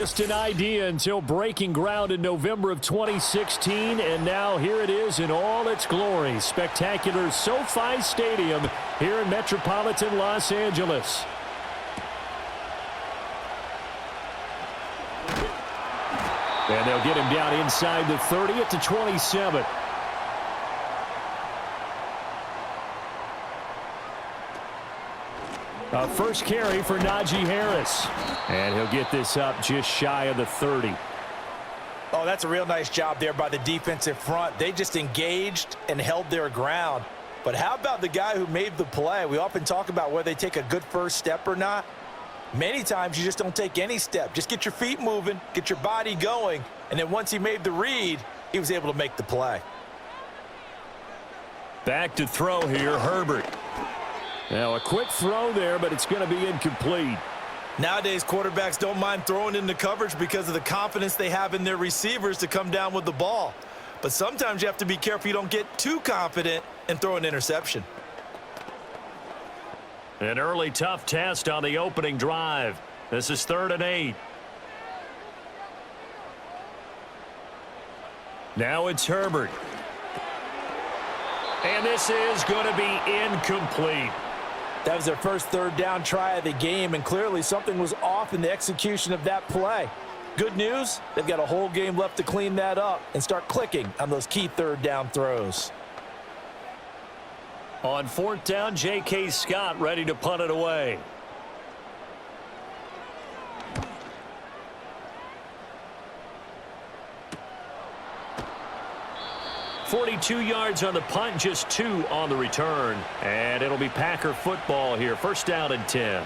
Just an idea until breaking ground in November of 2016, and now here it is in all its glory. Spectacular SoFi Stadium here in metropolitan Los Angeles. And they'll get him down inside the 30 at the 27. First carry for Najee Harris. And he'll get this up just shy of the 30. Oh, that's a real nice job there by the defensive front. They just engaged and held their ground. But how about the guy who made the play? We often talk about whether they take a good first step or not. Many times you just don't take any step. Just get your feet moving, get your body going, and then once he made the read, he was able to make the play. Back to throw here, Herbert. Now a quick throw there, but it's going to be incomplete. Nowadays, quarterbacks don't mind throwing into coverage because of the confidence they have in their receivers to come down with the ball. But sometimes you have to be careful you don't get too confident and throw an interception. An early tough test on the opening drive. This is 3rd and 8. Now it's Herbert. And this is going to be incomplete. That was their first 3rd down try of the game, and clearly something was off in the execution of that play. Good news, they've got a whole game left to clean that up and start clicking on those key 3rd down throws. On 4th down, J.K. Scott ready to punt it away. .42 yards on the punt, just 2 on the return. And it'll be Packer football here. 1st down and 10.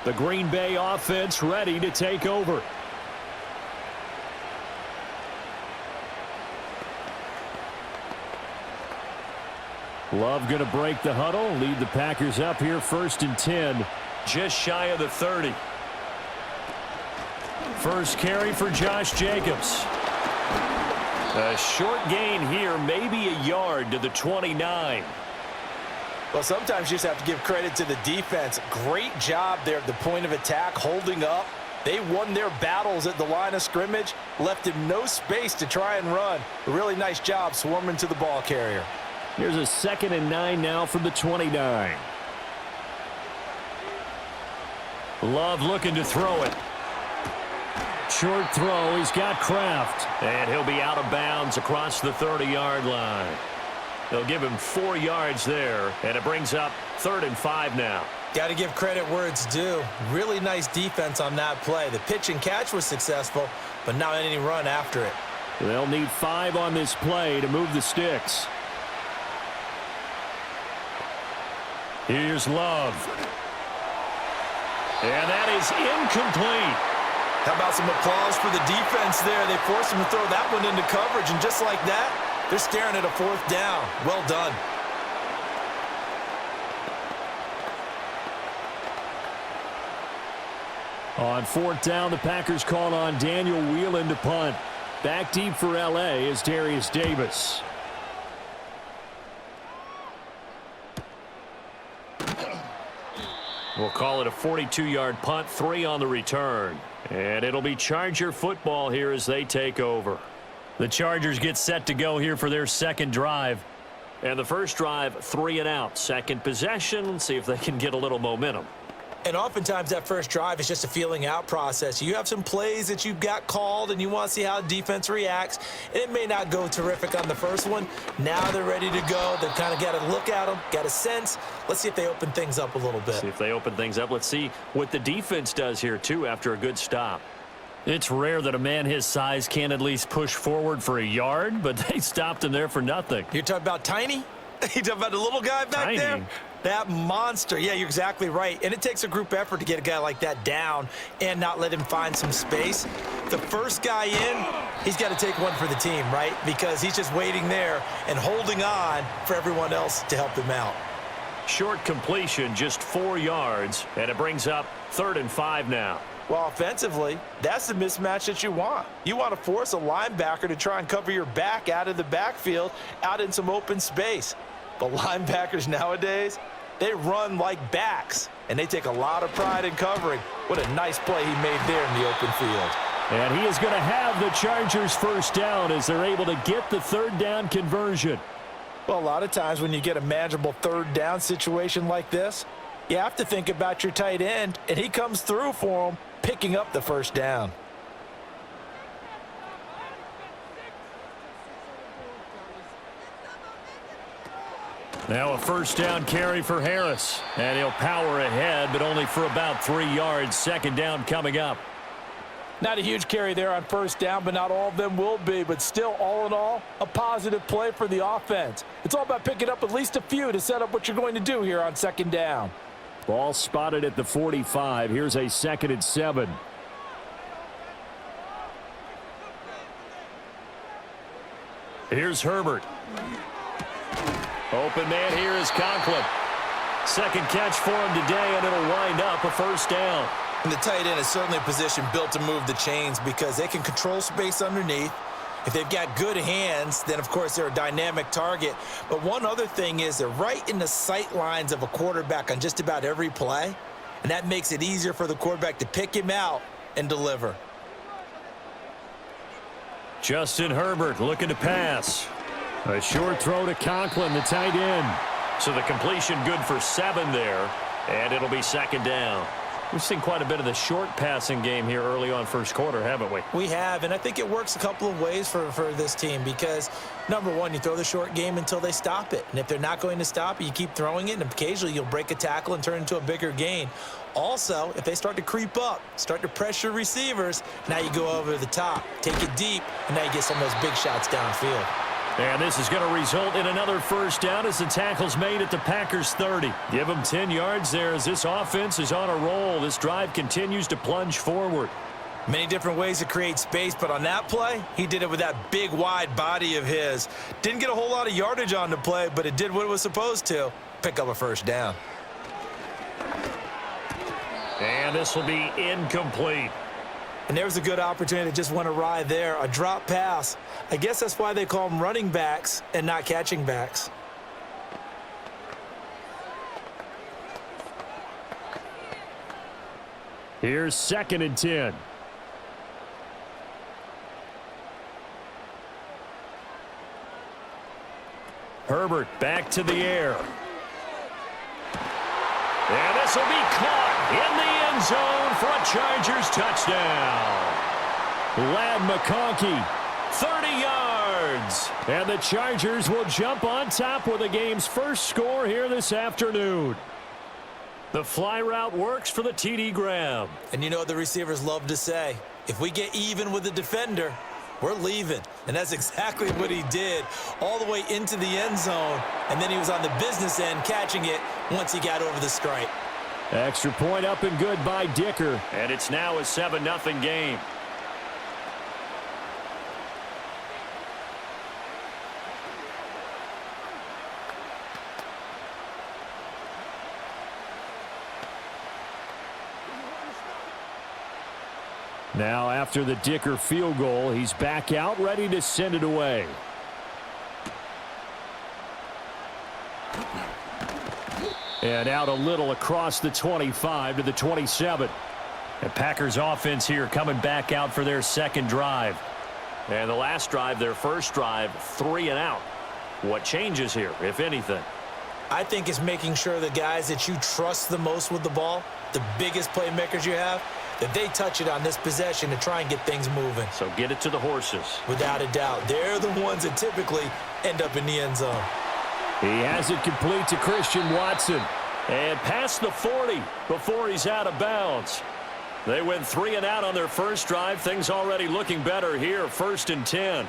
The Green Bay offense ready to take over. Love going to break the huddle, lead the Packers up here 1st and 10. Just shy of the 30. First carry for Josh Jacobs. A short gain here, maybe a yard to the 29. Well, sometimes you just have to give credit to the defense. Great job there at the point of attack, holding up. They won their battles at the line of scrimmage, left him no space to try and run. A really nice job swarming to the ball carrier. Here's a 2nd and 9 now from the 29. Love looking to throw it. Short throw, he's got Kraft. And he'll be out of bounds across the 30-yard line. They'll give him 4 yards there, and it brings up 3rd and 5 now. Got to give credit where it's due. Really nice defense on that play. The pitch and catch was successful, but not any run after it. They'll need 5 on this play to move the sticks. Here's Love. And that is incomplete. How about some applause for the defense there? They forced him to throw that one into coverage, and just like that, they're staring at a 4th down. Well done. On 4th down, the Packers call on Daniel Whelan to punt. Back deep for L.A. is Darius Davis. We'll call it a 42-yard punt, 3 on the return. And it'll be Charger football here as they take over. The Chargers get set to go here for their 2nd drive. And the first drive, 3 and out. 2nd possession, see if they can get a little momentum. And oftentimes that first drive is just a feeling out process. You have some plays that you've got called and you want to see how the defense reacts. And it may not go terrific on the first one. Now they're ready to go. They've kind of got to look at them, got a sense. Let's see if they open things up a little bit. See if they open things up. Let's see what the defense does here, too, after a good stop. It's rare that a man his size can at least push forward for a yard, but they stopped him there for nothing. You're talking about Tiny? You talking about the little guy back there? That monster. Yeah, you're exactly right. And it takes a group effort to get a guy like that down and not let him find some space. The first guy in, he's got to take one for the team, right? Because he's just waiting there and holding on for everyone else to help him out. Short completion, just 4 yards, and it brings up 3rd and 5 now. Well, offensively, that's the mismatch that you want. You want to force a linebacker to try and cover your back out of the backfield, out in some open space. But linebackers nowadays, they run like backs, and they take a lot of pride in covering. What a nice play he made there in the open field. And he is going to have the Chargers first down as they're able to get the third down conversion. Well, a lot of times when you get a manageable third down situation like this, you have to think about your tight end, and he comes through for him, picking up the first down. Now a first down carry for Harris. And he'll power ahead, but only for about 3 yards. Second down coming up. Not a huge carry there on first down, but not all of them will be. But still, all in all, a positive play for the offense. It's all about picking up at least a few to set up what you're going to do here on second down. Ball spotted at the 45. Here's a 2nd and 7. Here's Herbert. Open man here is Conklin. Second catch for him today, and it'll wind up a first down. And the tight end is certainly a position built to move the chains because they can control space underneath. If they've got good hands, then, of course, they're a dynamic target. But one other thing is they're right in the sight lines of a quarterback on just about every play, and that makes it easier for the quarterback to pick him out and deliver. Justin Herbert looking to pass. A short throw to Conklin, the tight end. So the completion good for 7 there, and it'll be second down. We've seen quite a bit of the short passing game here early on first quarter, haven't we? We have, and I think it works a couple of ways for this team because, number one, you throw the short game until they stop it. And if they're not going to stop it, you keep throwing it, and occasionally you'll break a tackle and turn it into a bigger gain. Also, if they start to creep up, start to pressure receivers, now you go over the top, take it deep, and now you get some of those big shots downfield. And this is going to result in another first down as the tackle's made at the Packers' 30. Give them 10 yards there as this offense is on a roll. This drive continues to plunge forward. Many different ways to create space, but on that play, he did it with that big, wide body of his. Didn't get a whole lot of yardage on the play, but it did what it was supposed to, pick up a first down. And this will be incomplete. And there was a good opportunity that just went awry there, a drop pass. I guess that's why they call them running backs and not catching backs. Here's 2nd and 10. Herbert back to the air. And this will be caught in the end zone for a Chargers touchdown. Ladd McConkey, 30 yards. And the Chargers will jump on top with the game's first score here this afternoon. The fly route works for the TD grab. And you know what the receivers love to say? If we get even with the defender, we're leaving. And that's exactly what he did, all the way into the end zone. And then he was on the business end catching it once he got over the stripe. Extra point up and good by Dicker. And it's now a 7-0 game. Now after the Dicker field goal, he's back out ready to send it away. And out a little across the 25 to the 27. And Packers offense here coming back out for their second drive. And the last drive, their first drive, 3 and out. What changes here, if anything? I think it's making sure the guys that you trust the most with the ball, the biggest playmakers you have, that they touch it on this possession to try and get things moving. So get it to the horses. Without a doubt. They're the ones that typically end up in the end zone. He has it complete to Christian Watson. And past the 40 before he's out of bounds. They went 3 and out on their first drive. Things already looking better here. 1st and 10.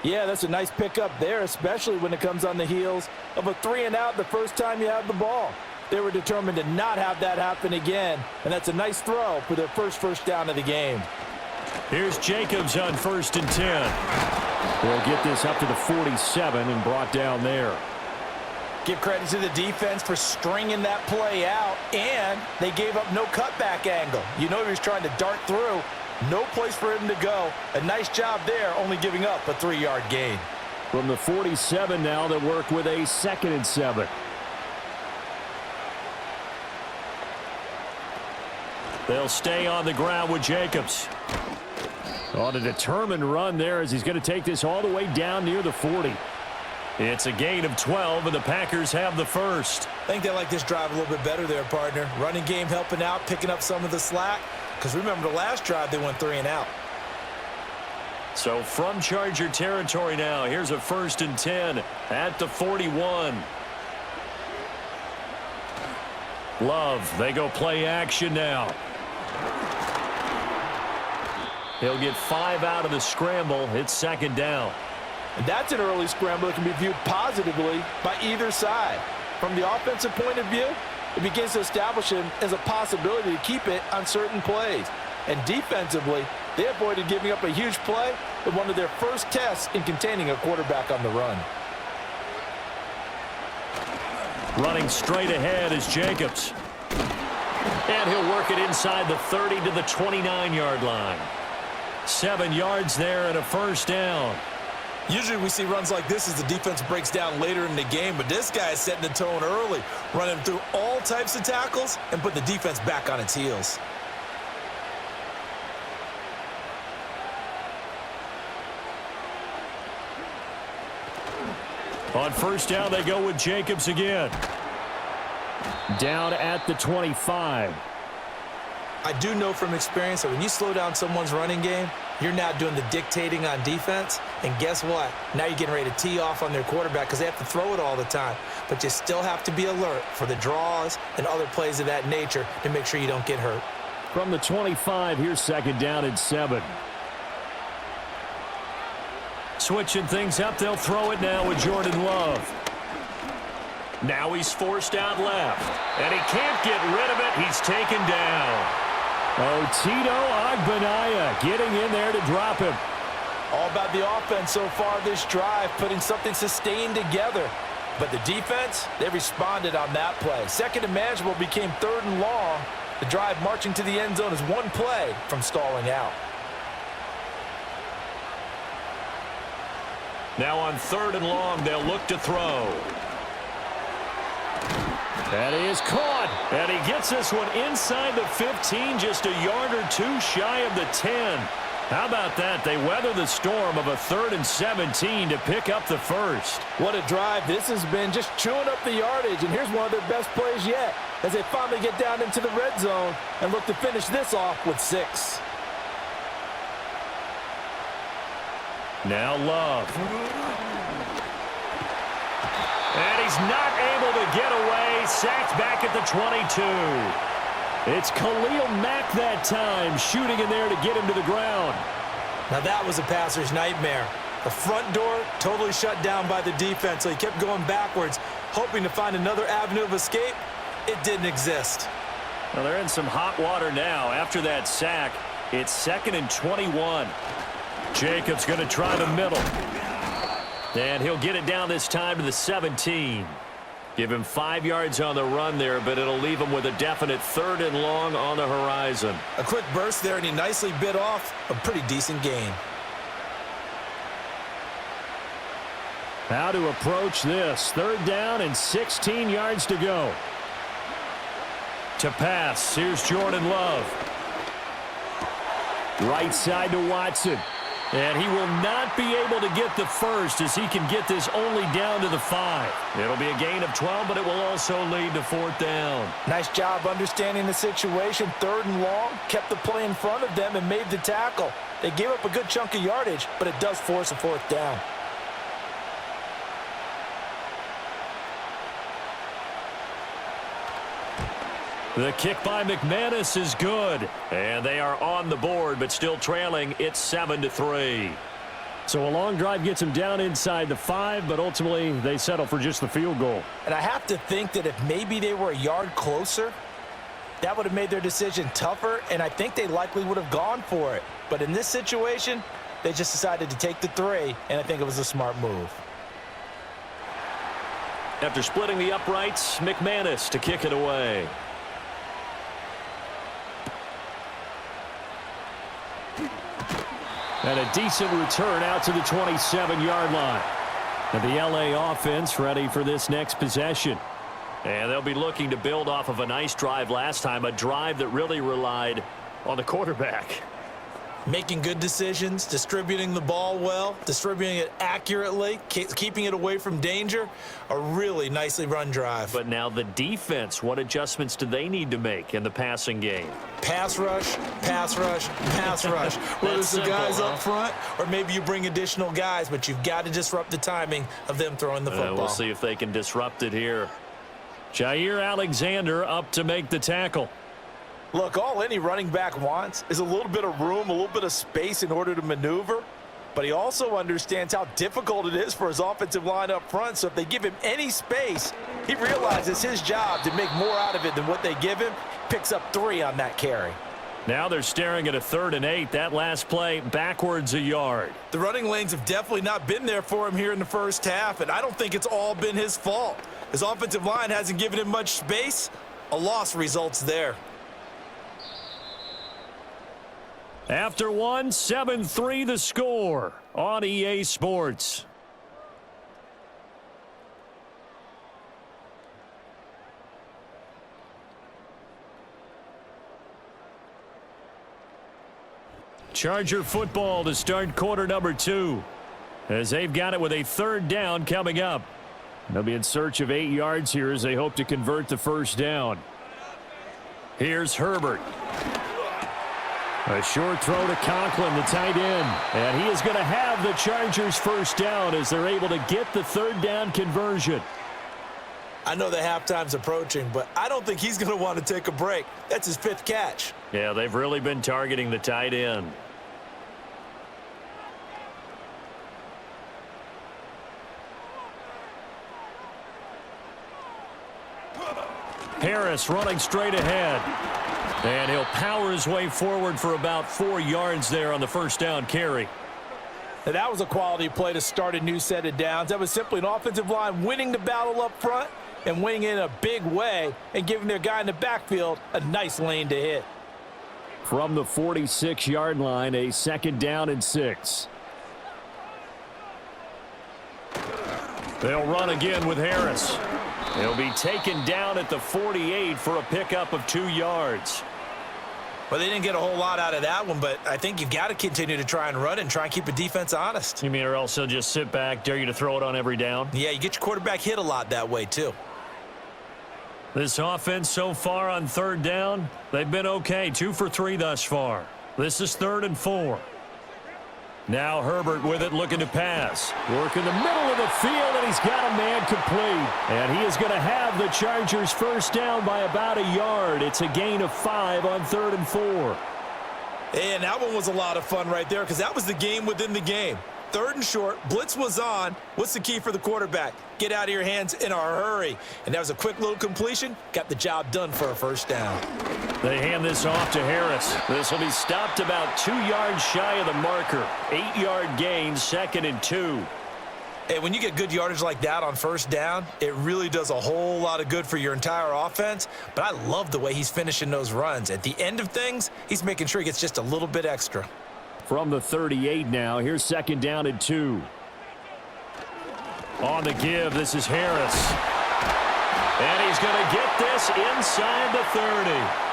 Yeah, that's a nice pickup there, especially when it comes on the heels of a 3 and out the first time you have the ball. They were determined to not have that happen again, and that's a nice throw for their first down of the game. Here's Jacobs on 1st and 10. They'll get this up to the 47 and brought down there. Give credit to the defense for stringing that play out, and they gave up no cutback angle. You know he was trying to dart through. No place for him to go. A nice job there, only giving up a 3-yard gain. From the 47 now, they work with a 2nd and 7. They'll stay on the ground with Jacobs. On a determined run there as he's going to take this all the way down near the 40. It's a gain of 12, and the Packers have the first. I think they like this drive a little bit better there, partner. Running game helping out, picking up some of the slack. Because remember the last drive, they went 3 and out. So from Charger territory now, here's a 1st and 10 at the 41. Love, they go play action now. He'll get 5 out of the scramble. It's 2nd down. And that's an early scramble that can be viewed positively by either side. From the offensive point of view, it begins to establish him as a possibility to keep it on certain plays. And defensively, they avoided giving up a huge play in one of their first tests in containing a quarterback on the run. Running straight ahead is Jacobs. And he'll work it inside the 30 to the 29-yard line. 7 yards there and a 1st down. Usually we see runs like this as the defense breaks down later in the game, but this guy is setting the tone early, running through all types of tackles and put the defense back on its heels. On 1st down, they go with Jacobs again. Down at the 25. I do know from experience that when you slow down someone's running game, you're now doing the dictating on defense. And guess what? Now you're getting ready to tee off on their quarterback because they have to throw it all the time. But you still have to be alert for the draws and other plays of that nature to make sure you don't get hurt. From the 25, here's 2nd down and 7. Switching things up, they'll throw it now with Jordan Love. Now he's forced out left, and he can't get rid of it. He's taken down. Tito Agbanaya getting in there to drop him. All about the offense so far this drive, putting something sustained together. But the defense, they responded on that play. 2nd and manageable became 3rd and long. The drive marching to the end zone is 1 play from stalling out. Now on 3rd and long, they'll look to throw. That is caught, and he gets this one inside the 15, just a yard or 2 shy of the 10. How about that? They weather the storm of a 3rd and 17 to pick up the first. What a drive this has been, just chewing up the yardage, and here's one of their best plays yet as they finally get down into the red zone and look to finish this off with 6. Now Love. And he's not able to get away. Sacked back at the 22. It's Khalil Mack that time, shooting in there to get him to the ground. Now that was a passer's nightmare. The front door totally shut down by the defense, so he kept going backwards, hoping to find another avenue of escape. It didn't exist. Well, they're in some hot water now. After that sack, it's 2nd and 21. Jacobs going to try the middle. And he'll get it down this time to the 17. Give him 5 yards on the run there, but it'll leave him with a definite 3rd and long on the horizon. A quick burst there, and he nicely bit off a pretty decent gain. How to approach this. 3rd down and 16 yards to go. To pass, here's Jordan Love. Right side to Watson. And he will not be able to get the first as he can get this only down to the 5. It'll be a gain of 12, but it will also lead to 4th down. Nice job understanding the situation. 3rd and long, kept the play in front of them and made the tackle. They gave up a good chunk of yardage, but it does force a 4th down. The kick by McManus is good. And they are on the board, but still trailing. It's 7-3. So a long drive gets them down inside the 5, but ultimately they settle for just the field goal. And I have to think that if maybe they were a yard closer, that would have made their decision tougher, and I think they likely would have gone for it. But in this situation, they just decided to take the 3, and I think it was a smart move. After splitting the uprights, McManus to kick it away. And a decent return out to the 27-yard line. And the LA offense ready for this next possession. And they'll be looking to build off of a nice drive last time, a drive that really relied on the quarterback. Making good decisions, distributing the ball well, distributing it accurately, keeping it away from danger. A really nicely run drive. But now the defense, what adjustments do they need to make in the passing game? Pass rush, pass rush, pass rush. Whether it's the guys up front or maybe you bring additional guys, but you've got to disrupt the timing of them throwing the football. We'll see if they can disrupt it here. Jair Alexander up to make the tackle. Look, all any running back wants is a little bit of room, a little bit of space in order to maneuver. But he also understands how difficult it is for his offensive line up front. So if they give him any space, he realizes his job to make more out of it than what they give him. Picks up 3 on that carry. Now they're staring at a 3rd and 8. That last play backwards a yard. The running lanes have definitely not been there for him here in the first half, and I don't think it's all been his fault. His offensive line hasn't given him much space. A loss results there. After one, 7-3 the score on EA Sports. Charger football to start quarter number 2. As they've got it with a 3rd down coming up. They'll be in search of 8 yards here as they hope to convert the 1st down. Here's Herbert. A short throw to Conklin, the tight end. And he is going to have the Chargers 1st down as they're able to get the 3rd down conversion. I know the halftime's approaching, but I don't think he's going to want to take a break. That's his 5th catch. Yeah, they've really been targeting the tight end. Harris running straight ahead. And he'll power his way forward for about 4 yards there on the 1st down carry. Now that was a quality play to start a new set of downs. That was simply an offensive line winning the battle up front and winning in a big way and giving their guy in the backfield a nice lane to hit. From the 46-yard line, a 2nd down and 6. They'll run again with Harris. He'll be taken down at the 48 for a pickup of 2 yards. Well, they didn't get a whole lot out of that one, but I think you've got to continue to try and run and try and keep the defense honest. You mean or else they'll just sit back, dare you to throw it on every down? Yeah, you get your quarterback hit a lot that way, too. This offense so far on 3rd down, they've been okay. 2 for 3 thus far. This is 3rd and 4. Now Herbert with it, looking to pass. Work in the middle of the field, and he's got a man complete. And he is going to have the Chargers 1st down by about a yard. It's a gain of 5 on 3rd and 4. And that one was a lot of fun right there because that was the game within the game. 3rd and short, blitz was on. What's the key for the quarterback? Get out of your hands in a hurry. And that was a quick little completion. Got the job done for a 1st down. They hand this off to Harris. This will be stopped about 2 yards shy of the marker. 8-yard gain, 2nd and 2. Hey, when you get good yardage like that on 1st down, it really does a whole lot of good for your entire offense. But I love the way he's finishing those runs. At the end of things, he's making sure he gets just a little bit extra. From the 38 now, here's 2nd down and 2. On the give, this is Harris. And he's going to get this inside the 30.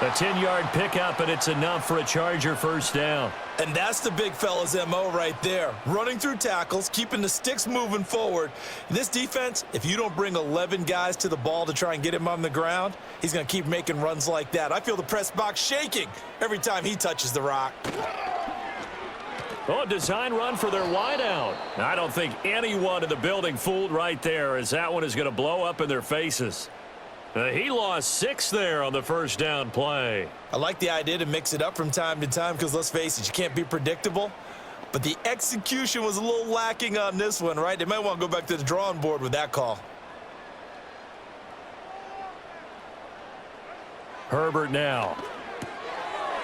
A 10-yard pickup, and it's enough for a Charger 1st down. And that's the big fella's MO right there. Running through tackles, keeping the sticks moving forward. This defense, if you don't bring 11 guys to the ball to try and get him on the ground, he's going to keep making runs like that. I feel the press box shaking every time he touches the rock. Oh, design run for their wideout. I don't think anyone in the building fooled right there, as that one is going to blow up in their faces. He lost 6 there on the 1st down play. I like the idea to mix it up from time to time because, let's face it, you can't be predictable. But the execution was a little lacking on this one, right? They might want to go back to the drawing board with that call. Herbert now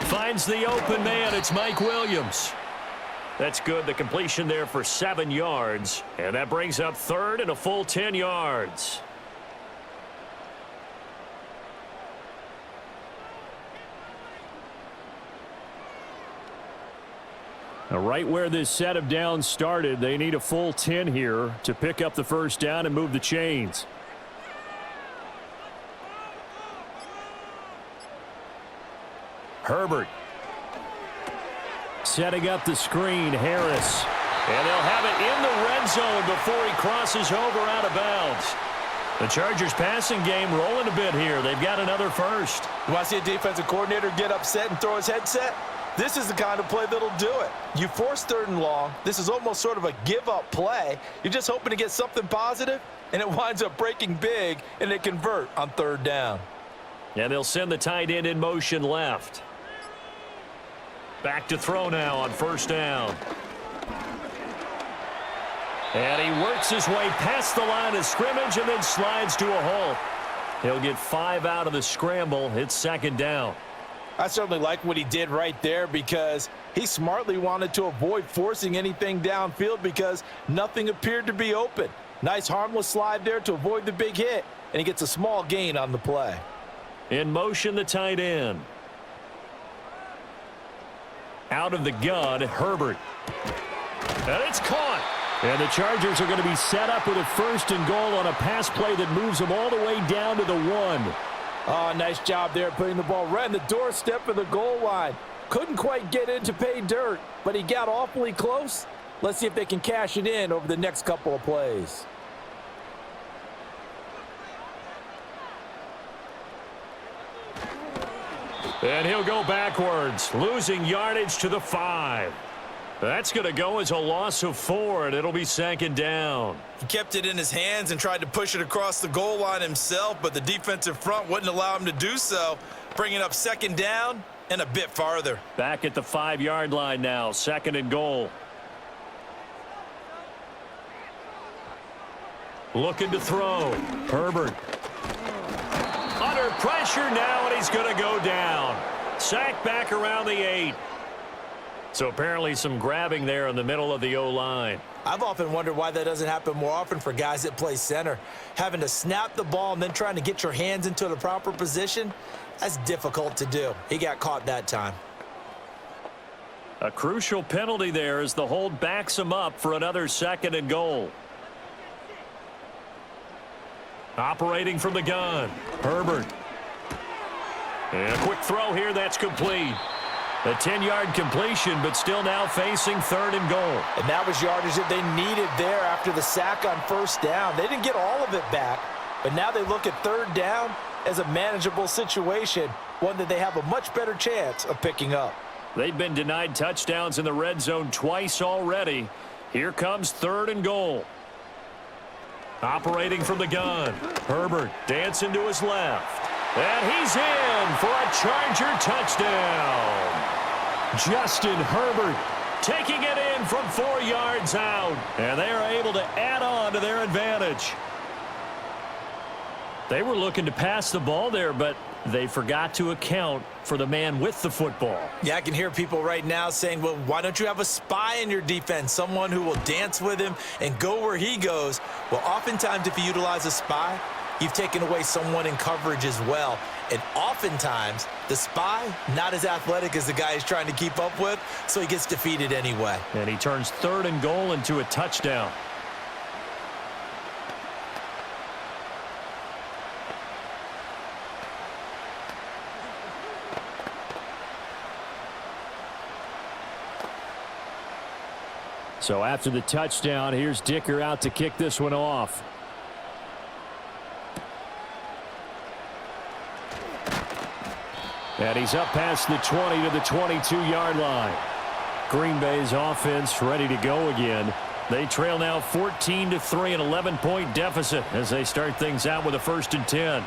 finds the open man. It's Mike Williams. That's good. The completion there for 7 yards. And that brings up 3rd and a full 10 yards. Now, right where this set of downs started, they need a full 10 here to pick up the 1st down and move the chains. Herbert. setting up the screen, Harris. And they'll have it in the red zone before he crosses over out of bounds. The Chargers passing game rolling a bit here. They've got another first. You want to see a defensive coordinator get upset and throw his headset? This is the kind of play that'll do it. You force 3rd and long. This is almost sort of a give-up play. You're just hoping to get something positive, and it winds up breaking big, and they convert on 3rd down. And they'll send the tight end in motion left. Back to throw now on 1st down. And he works his way past the line of scrimmage and then slides to a halt. He'll get 5 out of the scramble. It's 2nd down. I certainly like what he did right there because he smartly wanted to avoid forcing anything downfield because nothing appeared to be open. Nice harmless slide there to avoid the big hit, and he gets a small gain on the play. In motion, the tight end. Out of the gun, Herbert. And it's caught. And the Chargers are going to be set up with a 1st and goal on a pass play that moves them all the way down to the 1. Oh, nice job there putting the ball right in the doorstep of the goal line. Couldn't quite get in to pay dirt, but he got awfully close. Let's see if they can cash it in over the next couple of plays. And he'll go backwards, losing yardage to the 5. That's going to go as a loss of 4, and it'll be 2nd down. He kept it in his hands and tried to push it across the goal line himself, but the defensive front wouldn't allow him to do so, bringing up 2nd down and a bit farther. Back at the 5-yard line now, 2nd and goal. Looking to throw. Herbert. Under pressure now, and he's going to go down. Sacked back around the 8. So apparently some grabbing there in the middle of the O-line. I've often wondered why that doesn't happen more often for guys that play center. Having to snap the ball and then trying to get your hands into the proper position, that's difficult to do. He got caught that time. A crucial penalty there as the hold backs him up for another 2nd and goal. Operating from the gun, Herbert. And a quick throw here, that's complete. A 10-yard completion, but still now facing 3rd and goal. And that was yardage that they needed there after the sack on 1st down. They didn't get all of it back, but now they look at 3rd down as a manageable situation, one that they have a much better chance of picking up. They've been denied touchdowns in the red zone twice already. Here comes 3rd and goal. Operating from the gun, Herbert dancing to his left. And he's in for a Charger touchdown. Justin Herbert taking it in from 4 yards out. And they are able to add on to their advantage. They were looking to pass the ball there, but they forgot to account for the man with the football. Yeah, I can hear people right now saying, well, why don't you have a spy in your defense, someone who will dance with him and go where he goes? Well, oftentimes if you utilize a spy, you've taken away someone in coverage as well. And oftentimes, the spy, not as athletic as the guy he's trying to keep up with, so he gets defeated anyway. And he turns 3rd and goal into a touchdown. So after the touchdown, here's Dicker out to kick this one off. And he's up past the 20 to the 22-yard line. Green Bay's offense ready to go again. They trail now 14-3, an 11-point deficit as they start things out with a 1st and 10.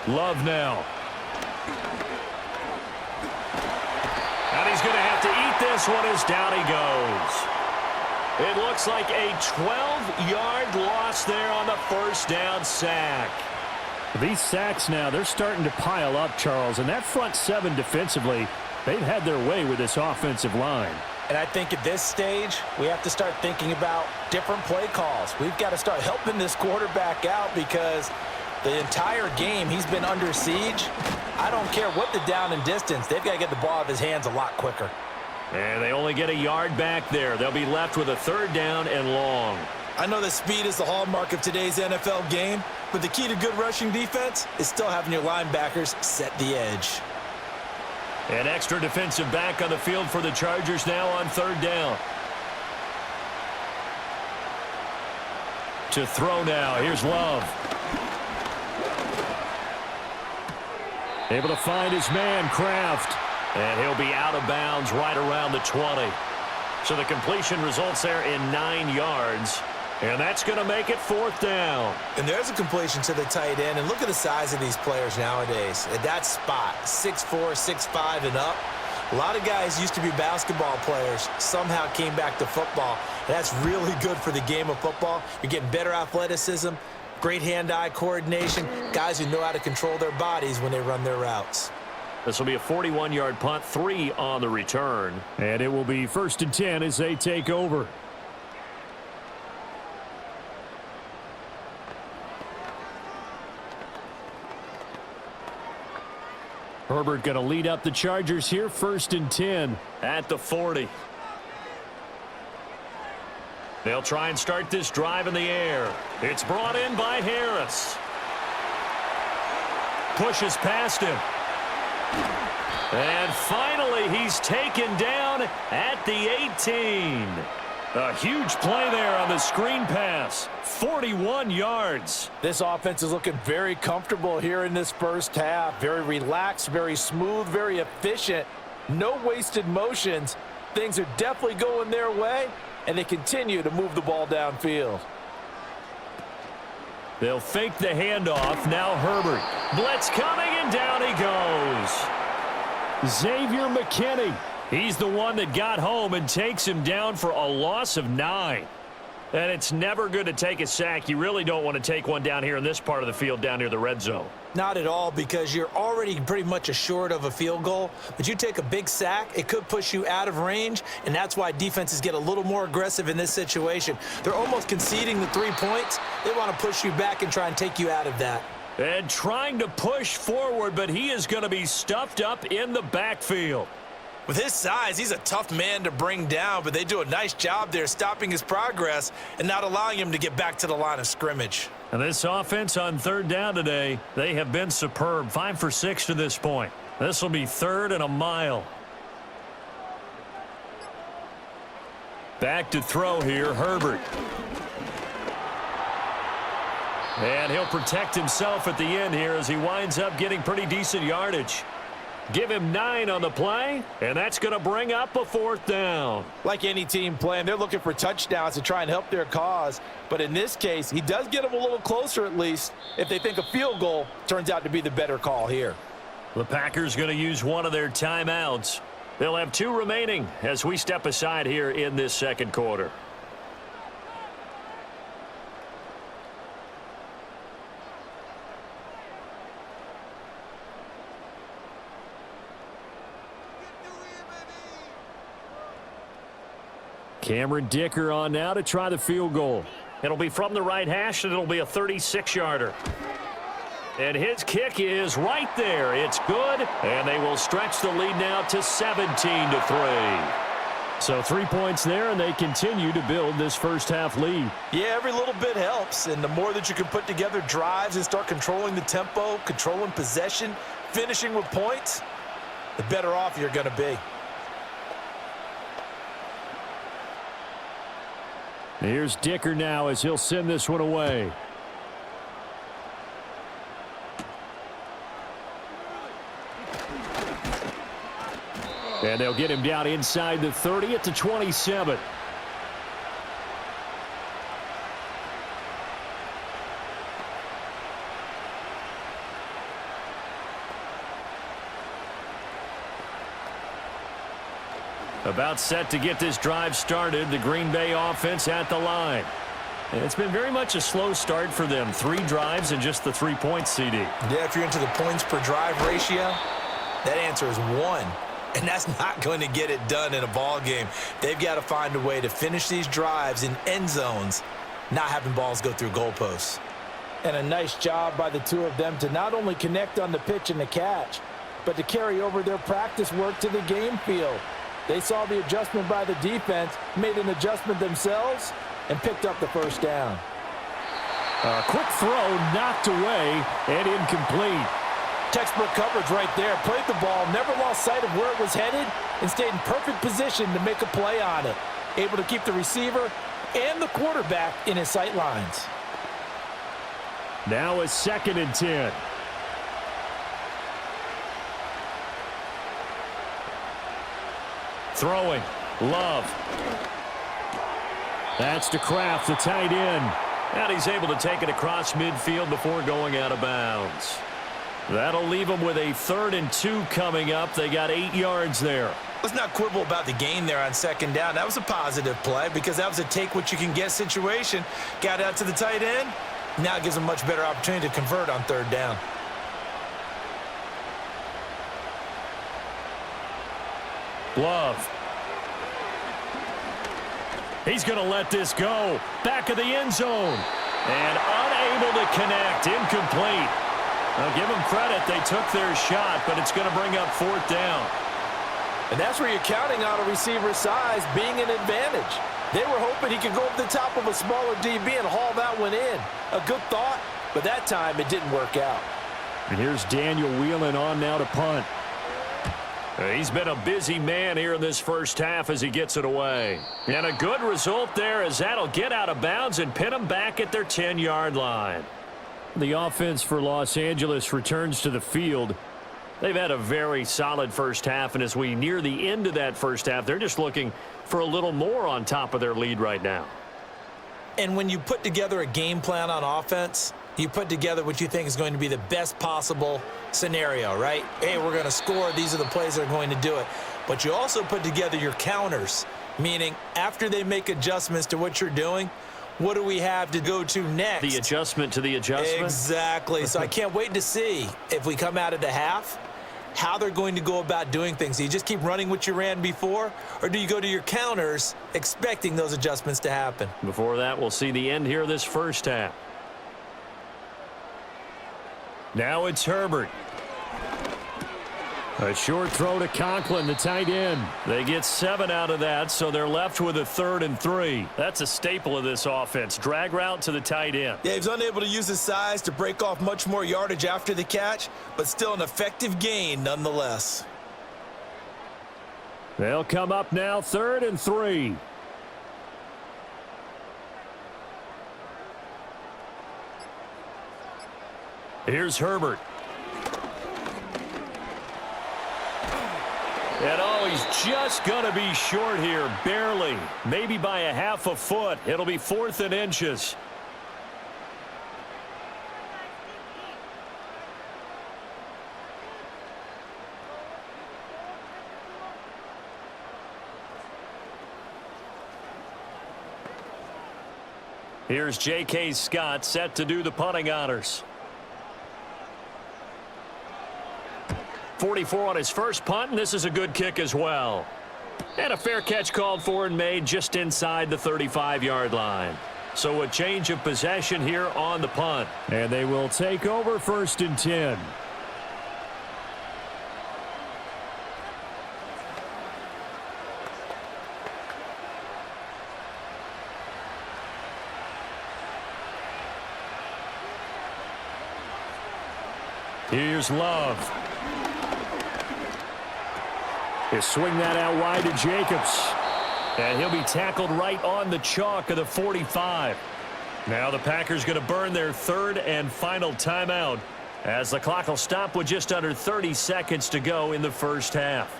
Love now. And he's going to have to eat this one as down he goes. It looks like a 12-yard loss there on the 1st down sack. These sacks now, they're starting to pile up, Charles, and that front 7 defensively, they've had their way with this offensive line. And I think at this stage, we have to start thinking about different play calls. We've got to start helping this quarterback out because the entire game he's been under siege. I don't care what the down and distance. They've got to get the ball out of his hands a lot quicker. And they only get a yard back there. They'll be left with a 3rd down and long. I know that speed is the hallmark of today's NFL game, but the key to good rushing defense is still having your linebackers set the edge. An extra defensive back on the field for the Chargers now on 3rd down. To throw now. Here's Love. Able to find his man, Kraft. And he'll be out of bounds right around the 20. So the completion results there in 9 yards. And that's going to make it 4th down. And there's a completion to the tight end. And look at the size of these players nowadays. At that spot, 6'4", 6'5", and up. A lot of guys used to be basketball players, somehow came back to football. And that's really good for the game of football. You're getting better athleticism, great hand-eye coordination, guys who know how to control their bodies when they run their routes. This will be a 41-yard punt, 3 on the return. And it will be 1st and 10 as they take over. Herbert going to lead up the Chargers here, 1st and 10 at the 40. They'll try and start this drive in the air. It's brought in by Harris. Pushes past him. And finally, he's taken down at the 18. A huge play there on the screen pass. 41 yards. This offense is looking very comfortable here in this first half. Very relaxed, very smooth, very efficient. No wasted motions. Things are definitely going their way, and they continue to move the ball downfield. They'll fake the handoff. Now Herbert. Blitz coming, and down he goes. Xavier McKinney. He's the one that got home and takes him down for a loss of 9. And it's never good to take a sack. You really don't want to take one down here in this part of the field down near the red zone. Not at all, because you're already pretty much assured of a field goal. But you take a big sack, it could push you out of range, and that's why defenses get a little more aggressive in this situation. They're almost conceding the 3 points. They want to push you back and try and take you out of that. And trying to push forward, but he is going to be stuffed up in the backfield. With his size, he's a tough man to bring down, but they do a nice job there stopping his progress and not allowing him to get back to the line of scrimmage. And this offense on 3rd down today, they have been superb. 5 for 6 to this point. This will be 3rd and a mile. Back to throw here, Herbert. And he'll protect himself at the end here as he winds up getting pretty decent yardage. Give him 9 on the play, and that's going to bring up a 4th down. Like any team playing, they're looking for touchdowns to try and help their cause. But in this case, he does get them a little closer at least if they think a field goal turns out to be the better call here. The Packers going to use one of their timeouts. They'll have 2 remaining as we step aside here in this 2nd quarter. Cameron Dicker on now to try the field goal. It'll be from the right hash, and it'll be a 36-yarder. And his kick is right there. It's good, and they will stretch the lead now to 17-3. So 3 points there, and they continue to build this first half lead. Yeah, every little bit helps, and the more that you can put together drives and start controlling the tempo, controlling possession, finishing with points, the better off you're going to be. Here's Dicker now as he'll send this one away. And they'll get him down inside the 30 at the 27. About set to get this drive started. The Green Bay offense at the line. And it's been very much a slow start for them. 3 drives and just the 3 points, CD. Yeah, if you're into the points per drive ratio, that answer is 1. And that's not going to get it done in a ball game. They've got to find a way to finish these drives in end zones, not having balls go through goalposts. And a nice job by the 2 of them to not only connect on the pitch and the catch, but to carry over their practice work to the game field. They saw the adjustment by the defense, made an adjustment themselves, and picked up the first down. A quick throw knocked away and incomplete. Textbook coverage right there. Played the ball, never lost sight of where it was headed, and stayed in perfect position to make a play on it. Able to keep the receiver and the quarterback in his sight lines. Now a 2nd and 10. Throwing. Love. That's to Kraft, the tight end. And he's able to take it across midfield before going out of bounds. That'll leave them with a 3rd and 2 coming up. They got 8 yards there. Let's not quibble about the gain there on 2nd down. That was a positive play because that was a take-what-you-can-get situation. Got out to the tight end. Now it gives them a much better opportunity to convert on 3rd down. Love. He's going to let this go. Back of the end zone. And unable to connect. Incomplete. Now give them credit. They took their shot, but it's going to bring up 4th down. And that's where you're counting on a receiver's size being an advantage. They were hoping he could go over the top of a smaller DB and haul that one in. A good thought, but that time it didn't work out. And here's Daniel Whelan on now to punt. He's been a busy man here in this first half as he gets it away. And a good result there as that'll get out of bounds and pin them back at their 10-yard line. The offense for Los Angeles returns to the field. They've had a very solid first half, and as we near the end of that first half, they're just looking for a little more on top of their lead right now. And when you put together a game plan on offense, you put together what you think is going to be the best possible scenario, right? Hey, we're going to score. These are the plays that are going to do it. But you also put together your counters, meaning after they make adjustments to what you're doing, what do we have to go to next? The adjustment to the adjustment? Exactly. So I can't wait to see if we come out of the half, how they're going to go about doing things. Do you just keep running what you ran before, or do you go to your counters expecting those adjustments to happen? Before that, we'll see the end here of this first half. Now it's Herbert. A short throw to Conklin, the tight end. They get 7 out of that, so they're left with a 3rd and 3. That's a staple of this offense. Drag route to the tight end. Yeah, he's unable to use his size to break off much more yardage after the catch, but still an effective gain nonetheless. They'll come up now 3rd and 3. Here's Herbert. And oh, he's just going to be short here, barely. Maybe by a half a foot. It'll be 4th and inches. Here's J.K. Scott set to do the punting honors. 44 on his first punt, and this is a good kick as well. And a fair catch called for and made just inside the 35-yard line. So a change of possession here on the punt. And they will take over 1st and 10. Here's Love. He'll swing that out wide to Jacobs. And he'll be tackled right on the chalk of the 45. Now the Packers going to burn their 3rd and final timeout as the clock will stop with just under 30 seconds to go in the first half.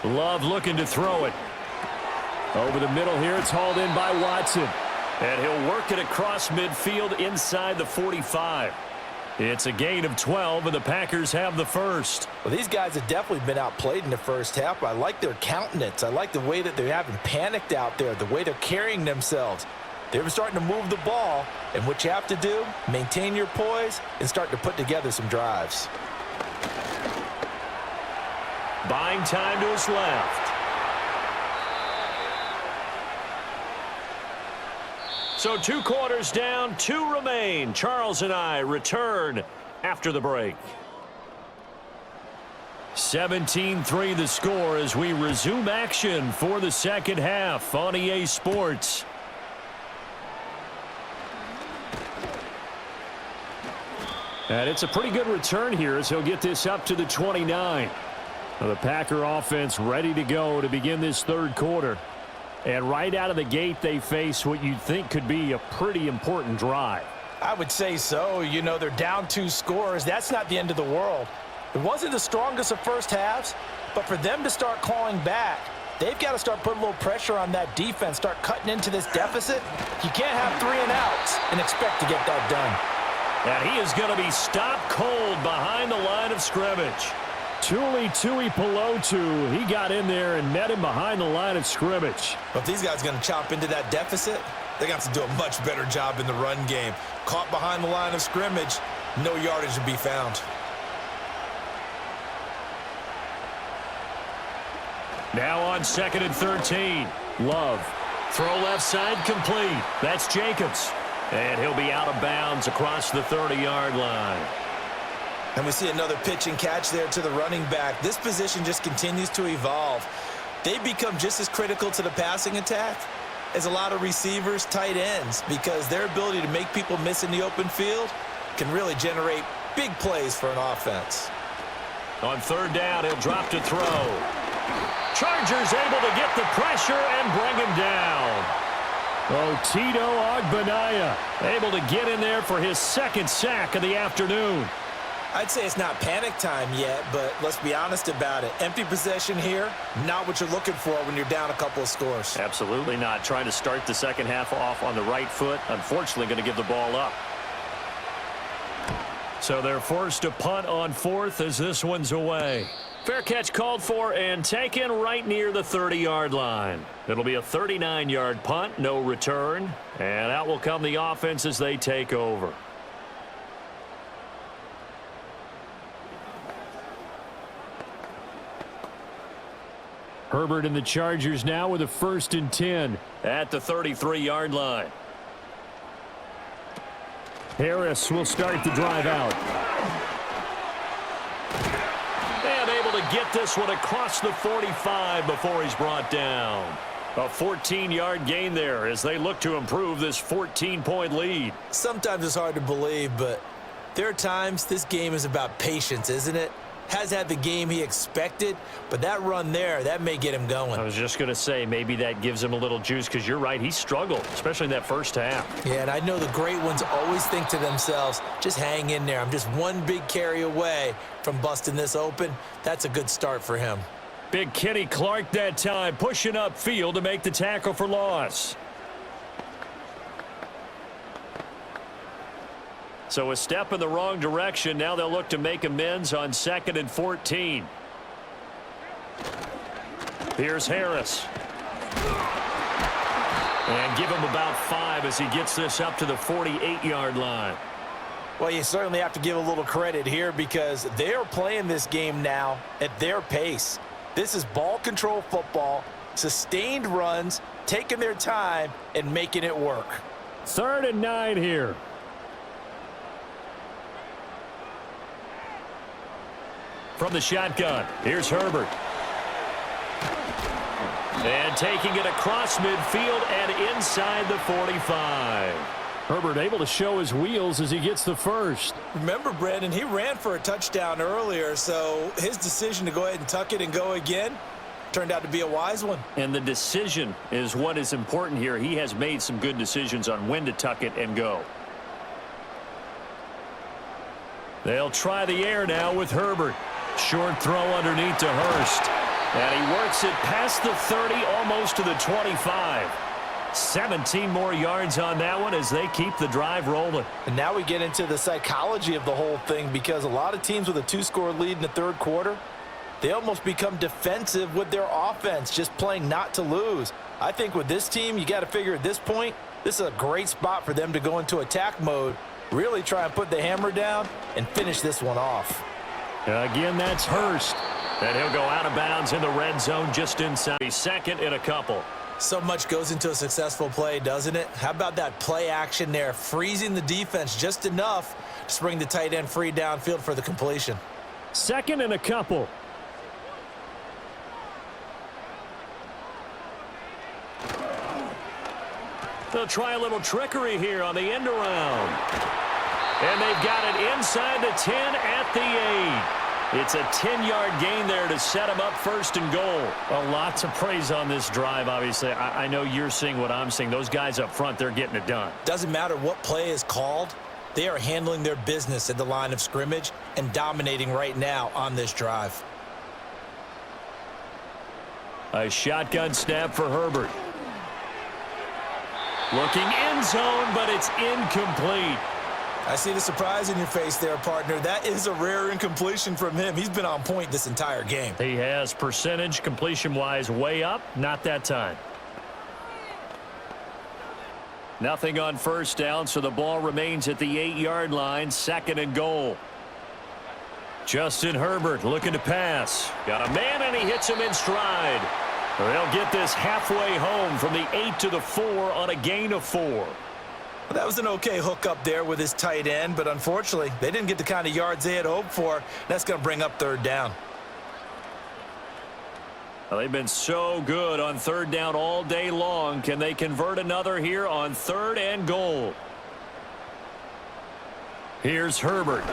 Love looking to throw it. Over the middle here, it's hauled in by Watson. And he'll work it across midfield inside the 45. It's a gain of 12, and the Packers have the first. Well, these guys have definitely been outplayed in the first half. I like their countenance. I like the way that they haven't panicked out there, the way they're carrying themselves. They're starting to move the ball, and what you have to do, maintain your poise and start to put together some drives. Buying time to his left. So 2 quarters down, 2 remain. Charles and I return after the break. 17-3 the score as we resume action for the second half on EA Sports. And it's a pretty good return here as he'll get this up to the 29. Now the Packer offense ready to go to begin this third quarter. And right out of the gate, they face what you'd think could be a pretty important drive. I would say so. You know, they're down 2 scores. That's not the end of the world. It wasn't the strongest of first halves, but for them to start clawing back, they've got to start putting a little pressure on that defense, start cutting into this deficit. You can't have 3 and outs and expect to get that done. And he is going to be stopped cold behind the line of scrimmage. Tuli Pelotu, he got in there and met him behind the line of scrimmage. But if these guys are going to chop into that deficit, they're going to have to do a much better job in the run game. Caught behind the line of scrimmage, no yardage to be found. Now on 2nd and 13. Love. Throw left side complete. That's Jacobs. And he'll be out of bounds across the 30-yard line. And we see another pitch and catch there to the running back. This position just continues to evolve. They become just as critical to the passing attack as a lot of receivers, tight ends, because their ability to make people miss in the open field can really generate big plays for an offense. On 3rd down, he'll drop to throw. Chargers able to get the pressure and bring him down. Tito Agbanaya able to get in there for his 2nd sack of the afternoon. I'd say it's not panic time yet, but let's be honest about it. Empty possession here, not what you're looking for when you're down a couple of scores. Absolutely not. Trying to start the second half off on the right foot. Unfortunately, going to give the ball up. So they're forced to punt on 4th as this one's away. Fair catch called for and taken right near the 30-yard line. It'll be a 39-yard punt, no return. And out will come the offense as they take over. Herbert and the Chargers now with a 1st and 10 at the 33-yard line. Harris will start the drive out. And able to get this one across the 45 before he's brought down. A 14-yard gain there as they look to improve this 14-point lead. Sometimes it's hard to believe, but there are times this game is about patience, isn't it? Has had the game he expected, but that run there, that may get him going. I was just going to say, maybe that gives him a little juice because you're right, he struggled, especially in that first half. Yeah, and I know the great ones always think to themselves, just hang in there. I'm just one big carry away from busting this open. That's a good start for him. Big Kenny Clark that time, pushing upfield to make the tackle for loss. So a step in the wrong direction. Now they'll look to make amends on 2nd and 14. Here's Harris. And give him about 5 as he gets this up to the 48-yard line. Well, you certainly have to give a little credit here because they are playing this game now at their pace. This is ball control football, sustained runs, taking their time and making it work. 3rd and 9 here. From the shotgun, here's Herbert. And taking it across midfield and inside the 45. Herbert able to show his wheels as he gets the 1st. Remember, Brandon, he ran for a touchdown earlier, so his decision to go ahead and tuck it and go again turned out to be a wise one. And the decision is what is important here. He has made some good decisions on when to tuck it and go. They'll try the air now with Herbert. Short throw underneath to Hurst. And he works it past the 30, almost to the 25. 17 more yards on that one as they keep the drive rolling. And now we get into the psychology of the whole thing because a lot of teams with a 2-score lead in the 3rd quarter, they almost become defensive with their offense, just playing not to lose. I think with this team, you got to figure at this point, this is a great spot for them to go into attack mode, really try and put the hammer down and finish this one off. Again, that's Hurst. And he'll go out of bounds in the red zone just inside. 2nd and a couple. So much goes into a successful play, doesn't it? How about that play action there, freezing the defense just enough to bring the tight end free downfield for the completion. 2nd and a couple. They'll try a little trickery here on the end around. And they've got it inside the 10 at the 8. It's a 10-yard gain there to set them up 1st and goal. Well, lots of praise on this drive, obviously. I know you're seeing what I'm seeing. Those guys up front, they're getting it done. Doesn't matter what play is called. They are handling their business at the line of scrimmage and dominating right now on this drive. A shotgun snap for Herbert. Looking end zone, but it's incomplete. I see the surprise in your face there, partner. That is a rare incompletion from him. He's been on point this entire game. He has percentage completion-wise way up. Not that time. Nothing on 1st down, so the ball remains at the 8-yard line. 2nd and goal. Justin Herbert looking to pass. Got a man, and he hits him in stride. They'll get this halfway home from the 8 to the 4 on a gain of 4. Well, that was an okay hook up there with his tight end, but unfortunately, they didn't get the kind of yards they had hoped for. That's going to bring up 3rd down. Well, they've been so good on 3rd down all day long. Can they convert another here on 3rd and goal? Here's Herbert.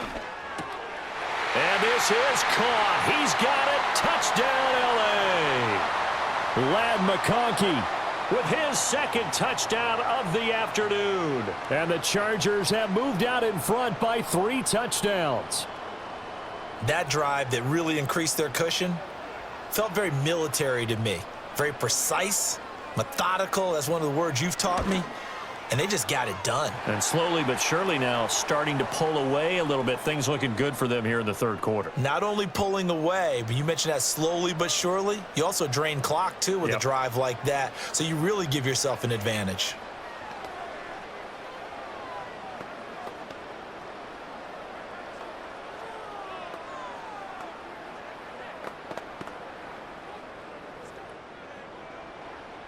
And this is caught. He's got it. Touchdown, L.A. Lad McConkey with his 2nd touchdown of the afternoon. And the Chargers have moved out in front by 3 touchdowns. That drive that really increased their cushion felt very military to me. Very precise, methodical. That's one of the words you've taught me. And they just got it done. And slowly but surely now starting to pull away a little bit. Things looking good for them here in the 3rd quarter. Not only pulling away, but you mentioned that slowly but surely. You also drain clock, too, with a drive like that. So you really give yourself an advantage.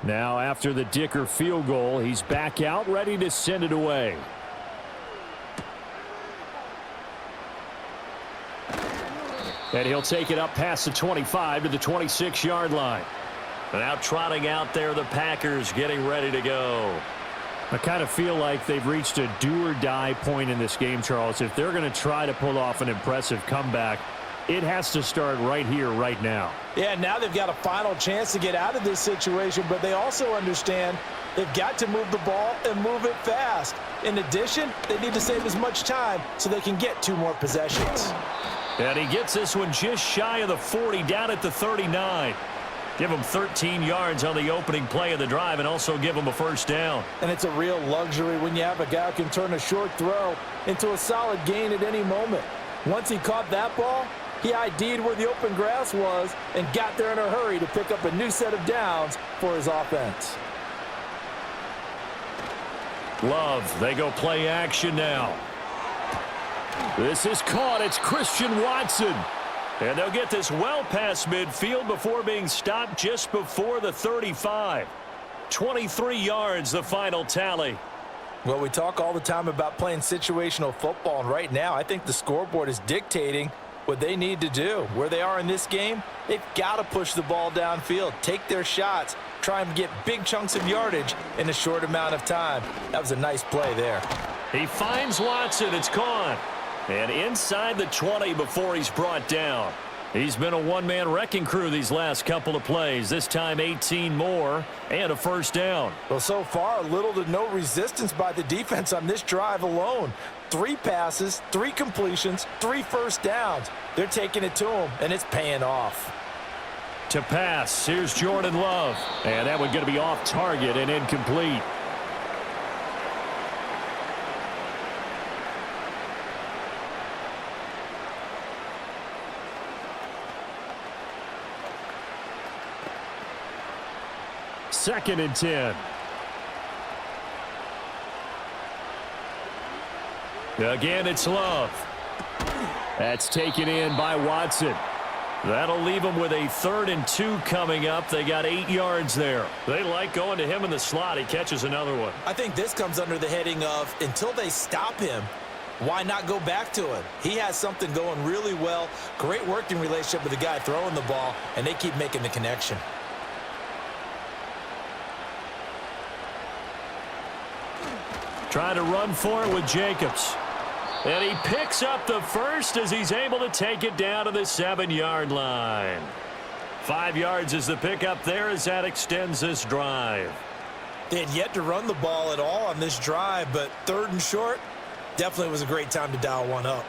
Now after the Dicker field goal, he's back out ready to send it away. And he'll take it up past the 25 to the 26-yard line. And now trotting out there, the Packers getting ready to go. I kind of feel like they've reached a do-or-die point in this game, Charles. If they're going to try to pull off an impressive comeback, it has to start right here, right now. Yeah, now they've got a final chance to get out of this situation, but they also understand they've got to move the ball and move it fast. In addition, they need to save as much time so they can get 2 more possessions. And he gets this one just shy of the 40, down at the 39. Give him 13 yards on the opening play of the drive and also give him a 1st down. And it's a real luxury when you have a guy who can turn a short throw into a solid gain at any moment. Once he caught that ball, he ID'd where the open grass was and got there in a hurry to pick up a new set of downs for his offense. Love, they go play action now. This is caught. It's Christian Watson. And they'll get this well past midfield before being stopped just before the 35. 23 yards, the final tally. Well, we talk all the time about playing situational football, and right now I think the scoreboard is dictating what they need to do. Where they are in this game, they've got to push the ball downfield, take their shots, try and get big chunks of yardage in a short amount of time. That was a nice play there. He finds Watson. It's caught. And inside the 20 before he's brought down. He's been a one-man wrecking crew these last couple of plays. This time 18 more and a 1st down. Well, so far, little to no resistance by the defense on this drive alone. 3 passes, 3 completions, 3 1st downs. They're taking it to him, and it's paying off. To pass, here's Jordan Love. And that one's going to be off target and incomplete. Second and 10. Again, it's Love. That's taken in by Watson. That'll leave them with a 3rd and 2 coming up. They got 8 yards there. They like going to him in the slot. He catches another one. I think this comes under the heading of until they stop him, why not go back to him? He has something going really well. Great working relationship with the guy throwing the ball, and they keep making the connection. Trying to run for it with Jacobs. And he picks up the first as he's able to take it down to the 7-yard line. 5 yards is the pickup there as that extends this drive. They had yet to run the ball at all on this drive, but 3rd and short, definitely was a great time to dial one up.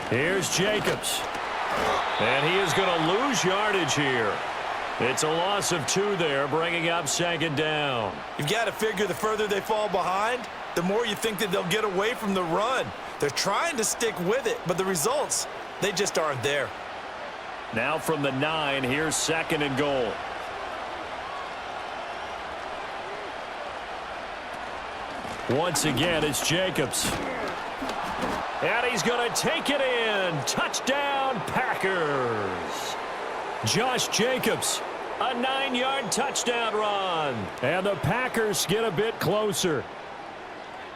Here's Jacobs. And he is going to lose yardage here. It's a loss of 2 there, bringing up 2nd down. You've got to figure the further they fall behind, the more you think that they'll get away from the run. They're trying to stick with it, but the results, they just aren't there. Now from the 9, here's 2nd and goal. Once again, it's Jacobs. And he's going to take it in. Touchdown, Packers. Josh Jacobs, a 9-yard touchdown run. And the Packers get a bit closer.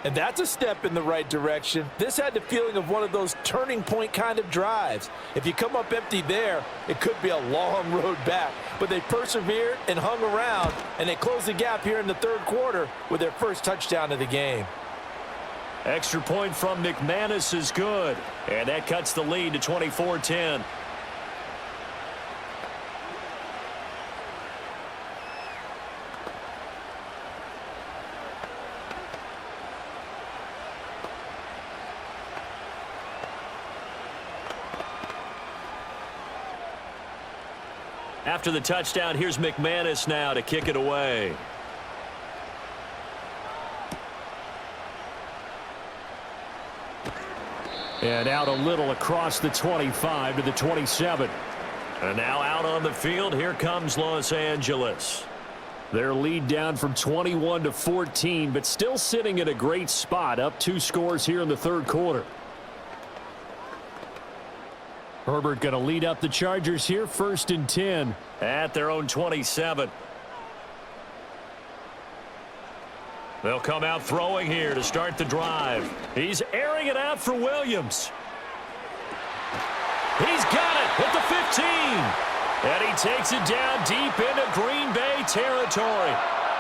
And that's a step in the right direction. This had the feeling of one of those turning point kind of drives. If you come up empty there, it could be a long road back. But they persevered and hung around, and they closed the gap here in the 3rd quarter with their first touchdown of the game. Extra point from McManus is good. And that cuts the lead to 24-10. After the touchdown, here's McManus now to kick it away. And out a little across the 25 to the 27. And now out on the field, here comes Los Angeles. Their lead down from 21 to 14, but still sitting in a great spot, up 2 scores here in the 3rd quarter. Herbert going to lead up the Chargers here, 1st and 10 at their own 27. They'll come out throwing here to start the drive. He's airing it out for Williams. He's got it at the 15. And he takes it down deep into Green Bay territory.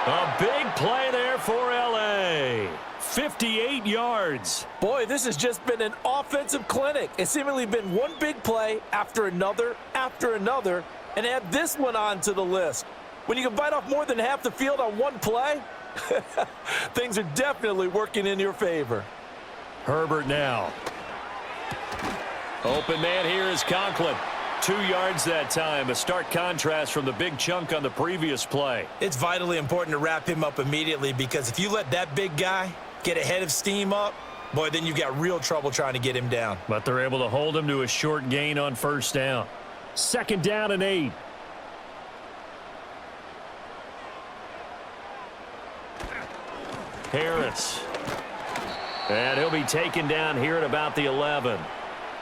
A big play there for L.A. 58 yards. Boy, this has just been an offensive clinic. It's seemingly been one big play after another, and add this one on to the list. When you can bite off more than half the field on one play, things are definitely working in your favor. Herbert now. Open man here is Conklin. 2 yards that time. A stark contrast from the big chunk on the previous play. It's vitally important to wrap him up immediately, because if you let that big guy get ahead of steam up, boy, then you've got real trouble trying to get him down. But they're able to hold him to a short gain on 1st down. 2nd down and 8. Harris. And he'll be taken down here at about the 11.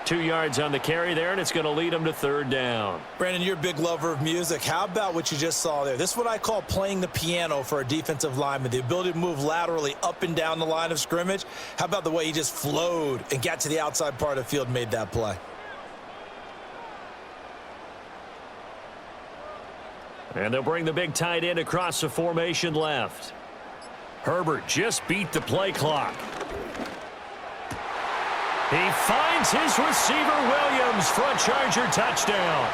2 yards on the carry there, and it's going to lead him to 3rd down. Brandon, you're a big lover of music. How about what you just saw there? This is what I call playing the piano for a defensive lineman, the ability to move laterally up and down the line of scrimmage. How about the way he just flowed and got to the outside part of the field and made that play? And they'll bring the big tight end across the formation left. Herbert just beat the play clock. He finds his receiver, Williams, for a Charger touchdown.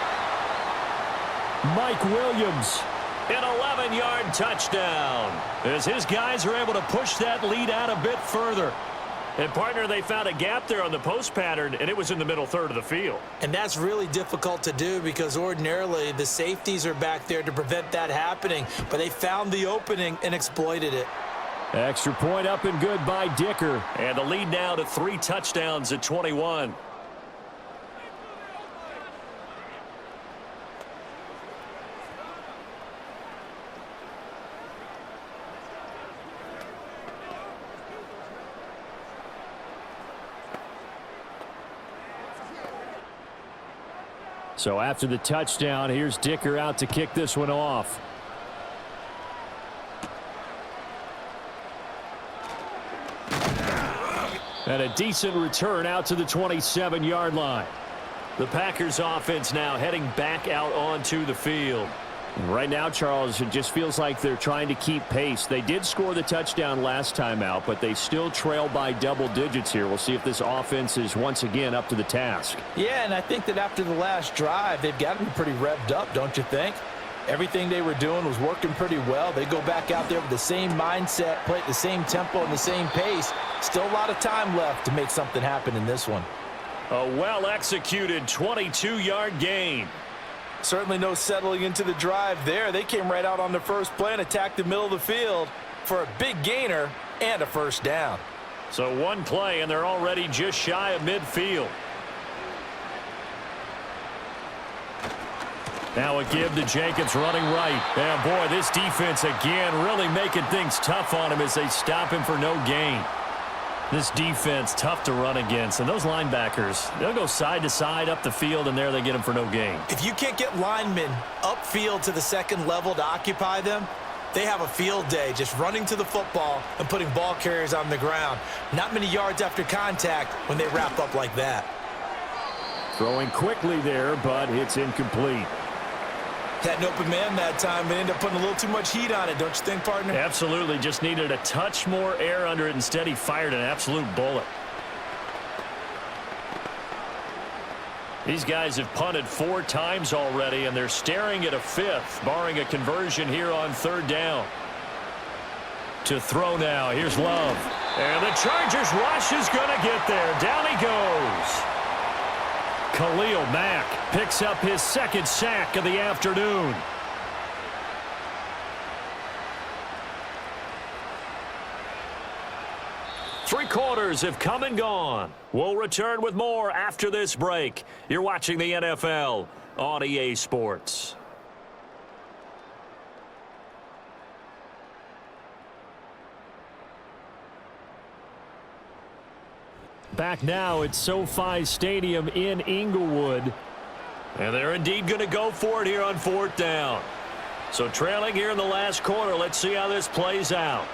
Mike Williams, an 11-yard touchdown, as his guys are able to push that lead out a bit further. And, partner, they found a gap there on the post pattern, and it was in the middle third of the field. And that's really difficult to do, because ordinarily the safeties are back there to prevent that happening. But they found the opening and exploited it. Extra point up and good by Dicker. And the lead now to 3 touchdowns at 21. So after the touchdown, here's Dicker out to kick this one off. And a decent return out to the 27-yard line. The Packers offense now heading back out onto the field. Right now, Charles, it just feels like they're trying to keep pace. They did score the touchdown last time out, but they still trail by double digits here. We'll see if this offense is once again up to the task. Yeah, and I think that after the last drive, they've got to be pretty revved up, don't you think? Everything they were doing was working pretty well. They go back out there with the same mindset, play at the same tempo and the same pace. Still a lot of time left to make something happen in this one. A well-executed 22-yard gain. Certainly no settling into the drive there. They came right out on the first play and attacked the middle of the field for a big gainer and a first down. So one play, and they're already just shy of midfield. Now a give to Jacobs running right. And boy, this defense again really making things tough on him as they stop him for no gain. This defense tough to run against, and those linebackers, they'll go side to side up the field, and there they get them for no gain. If you can't get linemen upfield to the second level to occupy them, they have a field day just running to the football and putting ball carriers on the ground. Not many yards after contact when they wrap up like that. Throwing quickly there, but it's incomplete. Had an open man that time, but ended up putting a little too much heat on it, don't you think, partner? Absolutely. Just needed a touch more air under it. Instead, he fired an absolute bullet. These guys have punted 4 times already, and they're staring at a 5th, barring a conversion here on 3rd down. To throw now. Here's Love. And the Chargers rush is going to get there. Down he goes. Khalil Mack picks up his 2nd sack of the afternoon. Three quarters have come and gone. We'll return with more after this break. You're watching the NFL on EA Sports. Back now at SoFi Stadium in Inglewood. And they're indeed going to go for it here on 4th down. So trailing here in the last quarter, let's see how this plays out.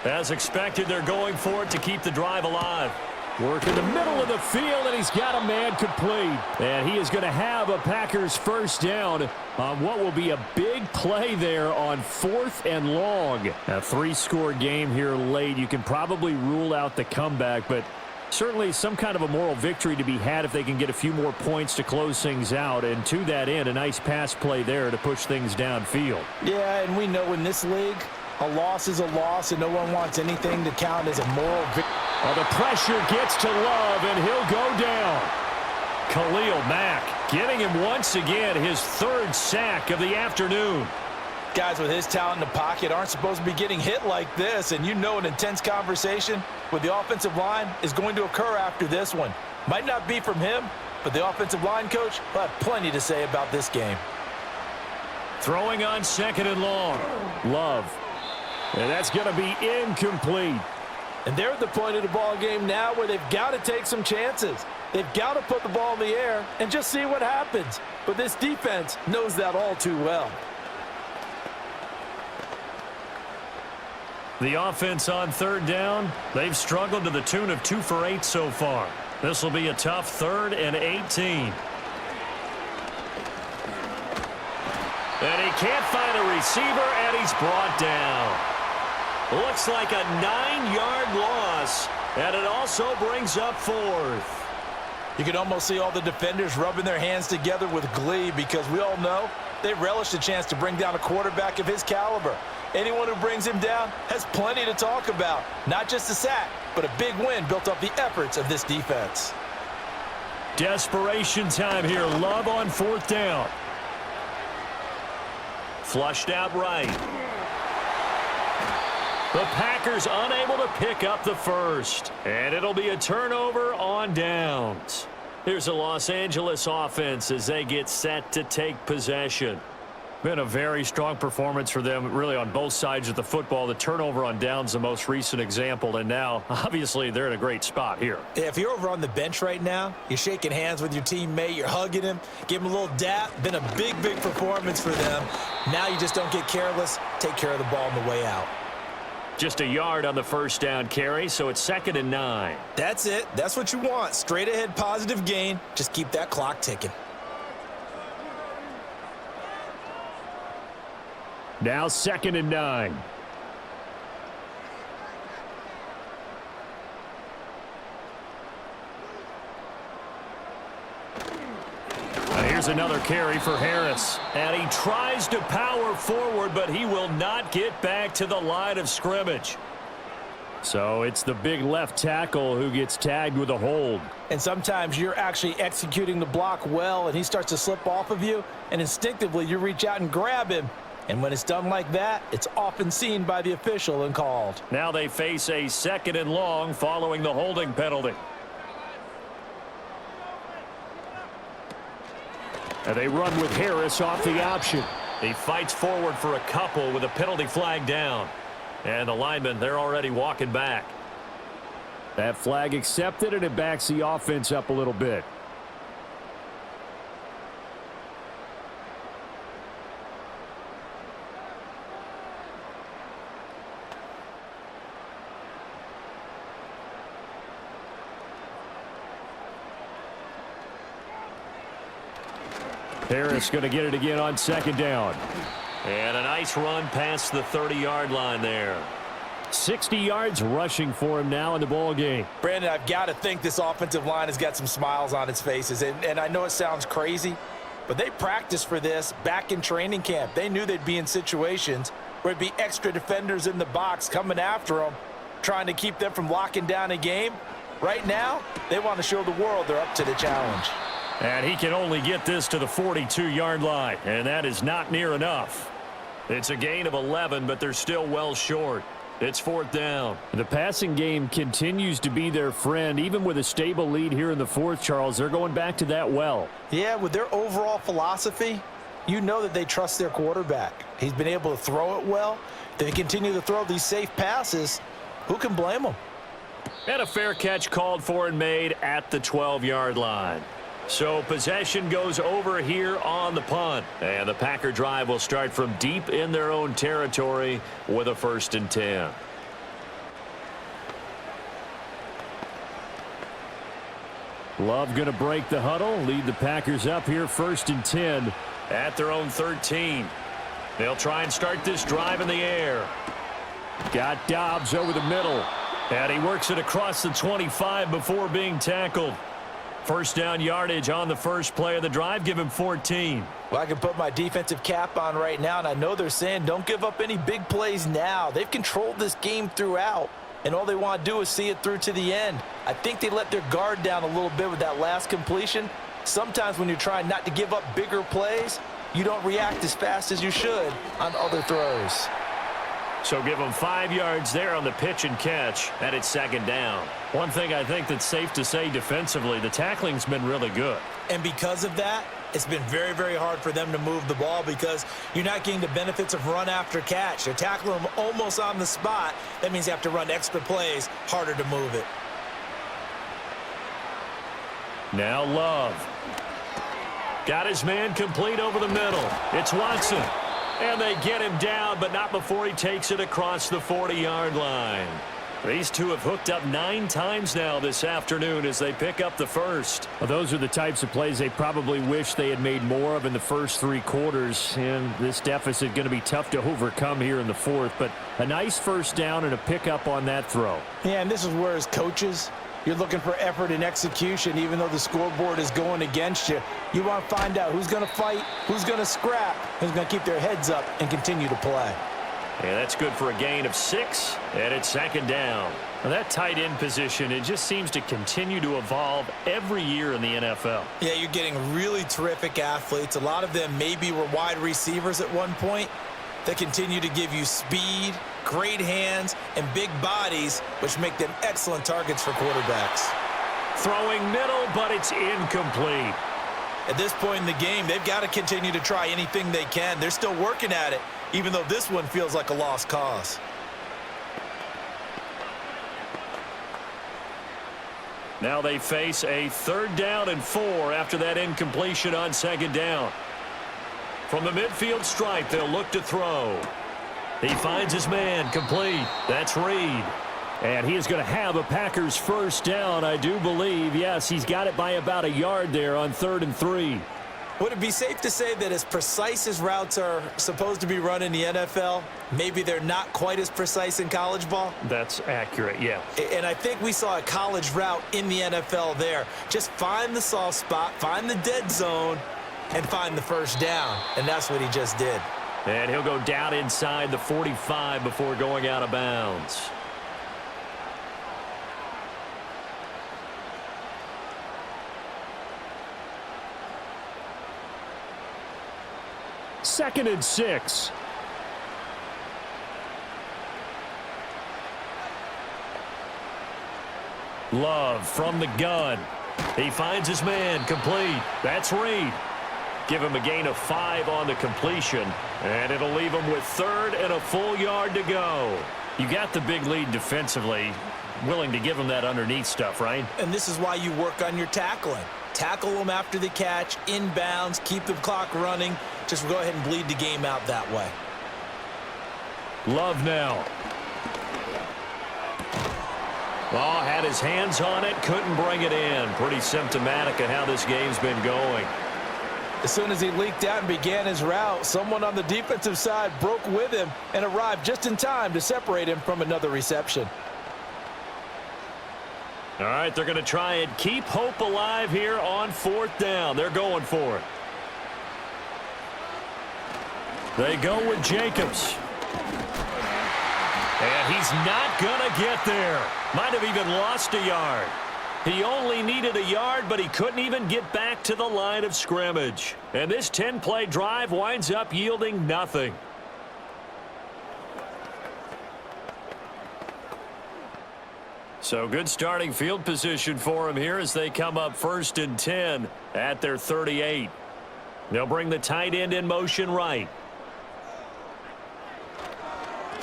As expected, they're going for it to keep the drive alive. Work in the middle of the field, and he's got a man complete. And he is going to have a Packers first down on what will be a big play there on 4th and long. A 3-score game here late. You can probably rule out the comeback, but certainly some kind of a moral victory to be had if they can get a few more points to close things out. And to that end, a nice pass play there to push things downfield. Yeah, and we know in this league, a loss is a loss, and no one wants anything to count as a moral victory. Well, the pressure gets to Love, and he'll go down. Khalil Mack getting him once again his 3rd sack of the afternoon. Guys with his talent in the pocket aren't supposed to be getting hit like this, and you know an intense conversation with the offensive line is going to occur after this one. Might not be from him, but the offensive line coach will have plenty to say about this game. Throwing on 2nd and long. Love. And that's going to be incomplete. And they're at the point of the ball game now where they've got to take some chances. They've got to put the ball in the air and just see what happens. But this defense knows that all too well. The offense on 3rd down, they've struggled to the tune of 2 for 8 so far. This will be a tough 3rd and 18. And he can't find a receiver, and he's brought down. Looks like a 9-yard loss, and it also brings up 4th. You can almost see all the defenders rubbing their hands together with glee because we all know they relish the chance to bring down a quarterback of his caliber. Anyone who brings him down has plenty to talk about. Not just a sack, but a big win built off the efforts of this defense. Desperation time here. Love on 4th down. Flushed out right. The Packers unable to pick up the first. And it'll be a turnover on downs. Here's a Los Angeles offense as they get set to take possession. Been a very strong performance for them, really, on both sides of the football. The turnover on downs, the most recent example, and now, obviously, they're in a great spot here. Yeah, if you're over on the bench right now, you're shaking hands with your teammate, you're hugging him, give him a little dap. Been a big performance for them. Now you just don't get careless. Take care of the ball on the way out. Just a yard on the first down carry, so it's 2nd and 9. That's it. That's what you want. Straight ahead positive gain. Just keep that clock ticking. Now 2nd and 9. Here's another carry for Harris. And he tries to power forward, but he will not get back to the line of scrimmage. So it's the big left tackle who gets tagged with a hold. And sometimes you're actually executing the block well, and he starts to slip off of you, and instinctively you reach out and grab him. And when it's done like that, it's often seen by the official and called. Now they face a 2nd and long following the holding penalty. And they run with Harris off the option. He fights forward for a couple with a penalty flag down. And the linemen, they're already walking back. That flag accepted, and it backs the offense up a little bit. Harris going to get it again on 2nd down. And a nice run past the 30-yard line there. 60 yards rushing for him now in the ball game. Brandon, I've got to think this offensive line has got some smiles on its faces. And I know it sounds crazy, but they practiced for this back in training camp. They knew they'd be in situations where it'd be extra defenders in the box coming after them, trying to keep them from locking down a game. Right now, they want to show the world they're up to the challenge. And he can only get this to the 42-yard line, and that is not near enough. It's a gain of 11, but they're still well short. It's 4th down. The passing game continues to be their friend. Even with a stable lead here in the 4th, Charles, they're going back to that well. Yeah, with their overall philosophy, you know that they trust their quarterback. He's been able to throw it well. They continue to throw these safe passes. Who can blame them? And a fair catch called for and made at the 12-yard line. So possession goes over here on the punt. And the Packer drive will start from deep in their own territory with a 1st and 10. Love going to break the huddle, lead the Packers up here 1st and 10 at their own 13. They'll try and start this drive in the air. Got Dobbs over the middle. And he works it across the 25 before being tackled. 1st down yardage on the first play of the drive. Give him 14. Well, I can put my defensive cap on right now, and I know they're saying don't give up any big plays now. They've controlled this game throughout, and all they want to do is see it through to the end. I think they let their guard down a little bit with that last completion. Sometimes when you're trying not to give up bigger plays, you don't react as fast as you should on other throws. So give them 5 yards there on the pitch and catch, and it's 2nd down. One thing I think that's safe to say defensively, the tackling's been really good. And because of that, it's been very, very hard for them to move the ball because you're not getting the benefits of run after catch. They're tackling them almost on the spot. That means you have to run extra plays, harder to move it. Now Love. Got his man complete over the middle. It's Watson. And they get him down, but not before he takes it across the 40-yard line. These two have hooked up 9 times now this afternoon as they pick up the 1st. Well, those are the types of plays they probably wish they had made more of in the first 3 quarters. And this deficit going to be tough to overcome here in the 4th. But a nice 1st down and a pickup on that throw. Yeah, and this is where as coaches, you're looking for effort and execution, even though the scoreboard is going against you. You want to find out who's going to fight, who's going to scrap, who's going to keep their heads up and continue to play. Yeah, that's good for a gain of 6, and it's 2nd down. Now that tight end position, it just seems to continue to evolve every year in the NFL. Yeah, you're getting really terrific athletes. A lot of them maybe were wide receivers at one point. They continue to give you speed, great hands, and big bodies, which make them excellent targets for quarterbacks. Throwing middle, but it's incomplete. At this point in the game, they've got to continue to try anything they can. They're still working at it, even though this one feels like a lost cause. Now they face a 3rd down and 4 after that incompletion on 2nd down. From the midfield stripe, they'll look to throw. He finds his man, complete. That's Reed. And he is going to have a Packers 1st down, I do believe. Yes, he's got it by about a yard there on 3rd and 3. Would it be safe to say that as precise as routes are supposed to be run in the NFL, maybe they're not quite as precise in college ball? That's accurate, yeah. And I think we saw a college route in the NFL there. Just find the soft spot, find the dead zone, and find the 1st down. And that's what he just did. And he'll go down inside the 45 before going out of bounds. Second and 6. Love from the gun. He finds his man, complete. That's Reed. Give him a gain of 5 on the completion, and it'll leave him with 3rd and a full yard to go. You got the big lead defensively, willing to give him that underneath stuff, right? And this is why you work on your tackling. Tackle them after the catch, inbounds, keep the clock running. Just go ahead and bleed the game out that way. Love now. Oh, had his hands on it, couldn't bring it in. Pretty symptomatic of how this game's been going. As soon as he leaked out and began his route, someone on the defensive side broke with him and arrived just in time to separate him from another reception. All right, they're going to try and keep hope alive here on 4th down. They're going for it. They go with Jacobs. And he's not going to get there. Might have even lost a yard. He only needed a yard, but he couldn't even get back to the line of scrimmage. And this 10-play drive winds up yielding nothing. So good starting field position for him here as they come up 1st and 10 at their 38. They'll bring the tight end in motion right.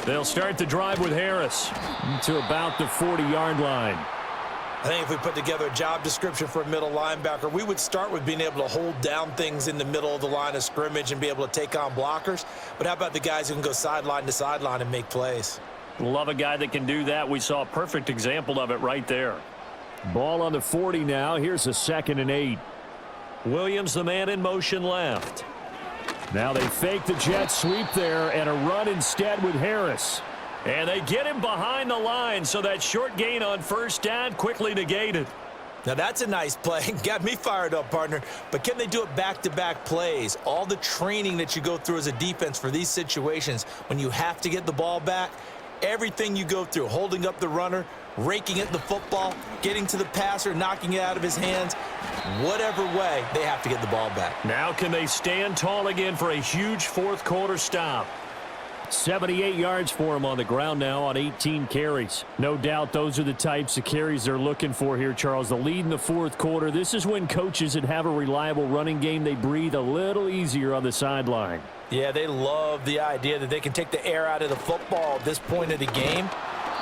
They'll start the drive with Harris to about the 40-yard line. I think if we put together a job description for a middle linebacker, we would start with being able to hold down things in the middle of the line of scrimmage and be able to take on blockers. But how about the guys who can go sideline to sideline and make plays? Love a guy that can do that. We saw a perfect example of it right there. Ball on the 40 now. Here's a 2nd and 8. Williams, the man in motion left. Now they fake the jet sweep there and a run instead with Harris. And they get him behind the line, so that short gain on 1st down quickly negated. Now that's a nice play. Got me fired up, partner. But can they do it back-to-back plays? All the training that you go through as a defense for these situations, when you have to get the ball back, everything you go through, holding up the runner, raking at the football, getting to the passer, knocking it out of his hands, whatever way, they have to get the ball back. Now can they stand tall again for a huge 4th quarter stop? 78 yards for him on the ground now on 18 carries. No doubt those are the types of carries they're looking for here, Charles. The lead in the 4th quarter. This is when coaches that have a reliable running game, they breathe a little easier on the sideline. Yeah, they love the idea that they can take the air out of the football at this point of the game.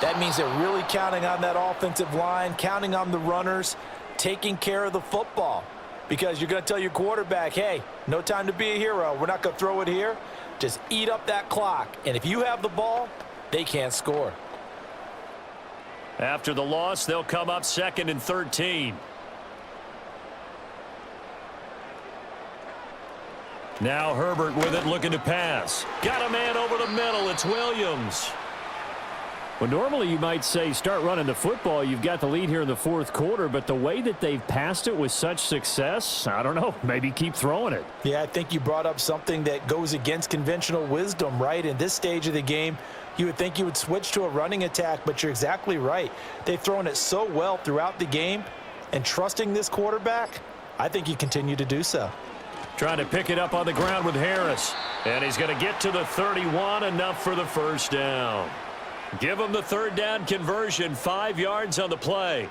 That means they're really counting on that offensive line, counting on the runners, taking care of the football. Because you're going to tell your quarterback, hey, no time to be a hero. We're not going to throw it here. Just eat up that clock. And if you have the ball, they can't score. After the loss, they'll come up 2nd and 13. Now Herbert with it, looking to pass. Got a man over the middle. It's Williams. Well, normally you might say start running the football. You've got the lead here in the 4th quarter, but the way that they've passed it with such success, I don't know, maybe keep throwing it. Yeah, I think you brought up something that goes against conventional wisdom, right? In this stage of the game, you would think you would switch to a running attack, but you're exactly right. They've thrown it so well throughout the game, and trusting this quarterback, I think you continue to do so. Trying to pick it up on the ground with Harris, and he's going to get to the 31, enough for the 1st down. Give him the 3rd down conversion, 5 yards on the play.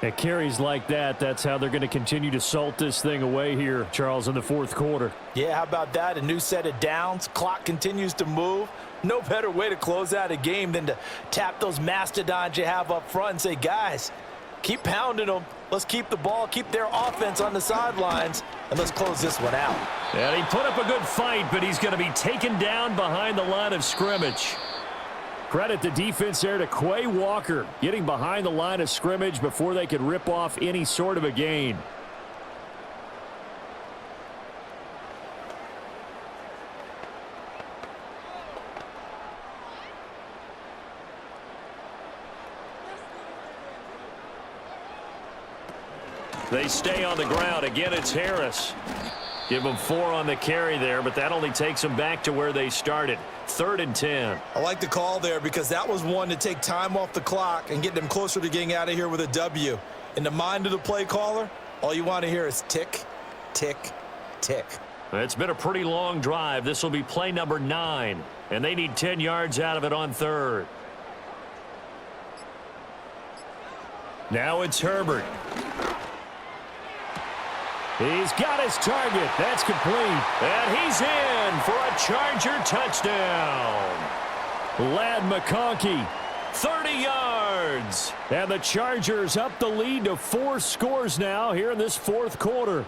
At carries like that, that's how they're going to continue to salt this thing away here, Charles, in the fourth quarter. Yeah, how about that? A new set of downs. Clock continues to move. No better way to close out a game than to tap those mastodons you have up front and say, guys, keep pounding them. Let's keep the ball, keep their offense on the sidelines, and let's close this one out. And he put up a good fight, but he's going to be taken down behind the line of scrimmage. Credit the defense there to Quay Walker, getting behind the line of scrimmage before they could rip off any sort of a gain. They stay on the ground. Again, it's Harris. Give them 4 on the carry there, but that only takes them back to where they started. 3rd and 10. I like the call there because that was one to take time off the clock and get them closer to getting out of here with a W. In the mind of the play caller, all you want to hear is tick, tick, tick. It's been a pretty long drive. This will be play number 9, and they need 10 yards out of it on 3rd. Now it's Herbert. He's got his target. That's complete. And he's in for a Charger touchdown. Ladd McConkey, 30 yards. And the Chargers up the lead to 4 scores now here in this fourth quarter.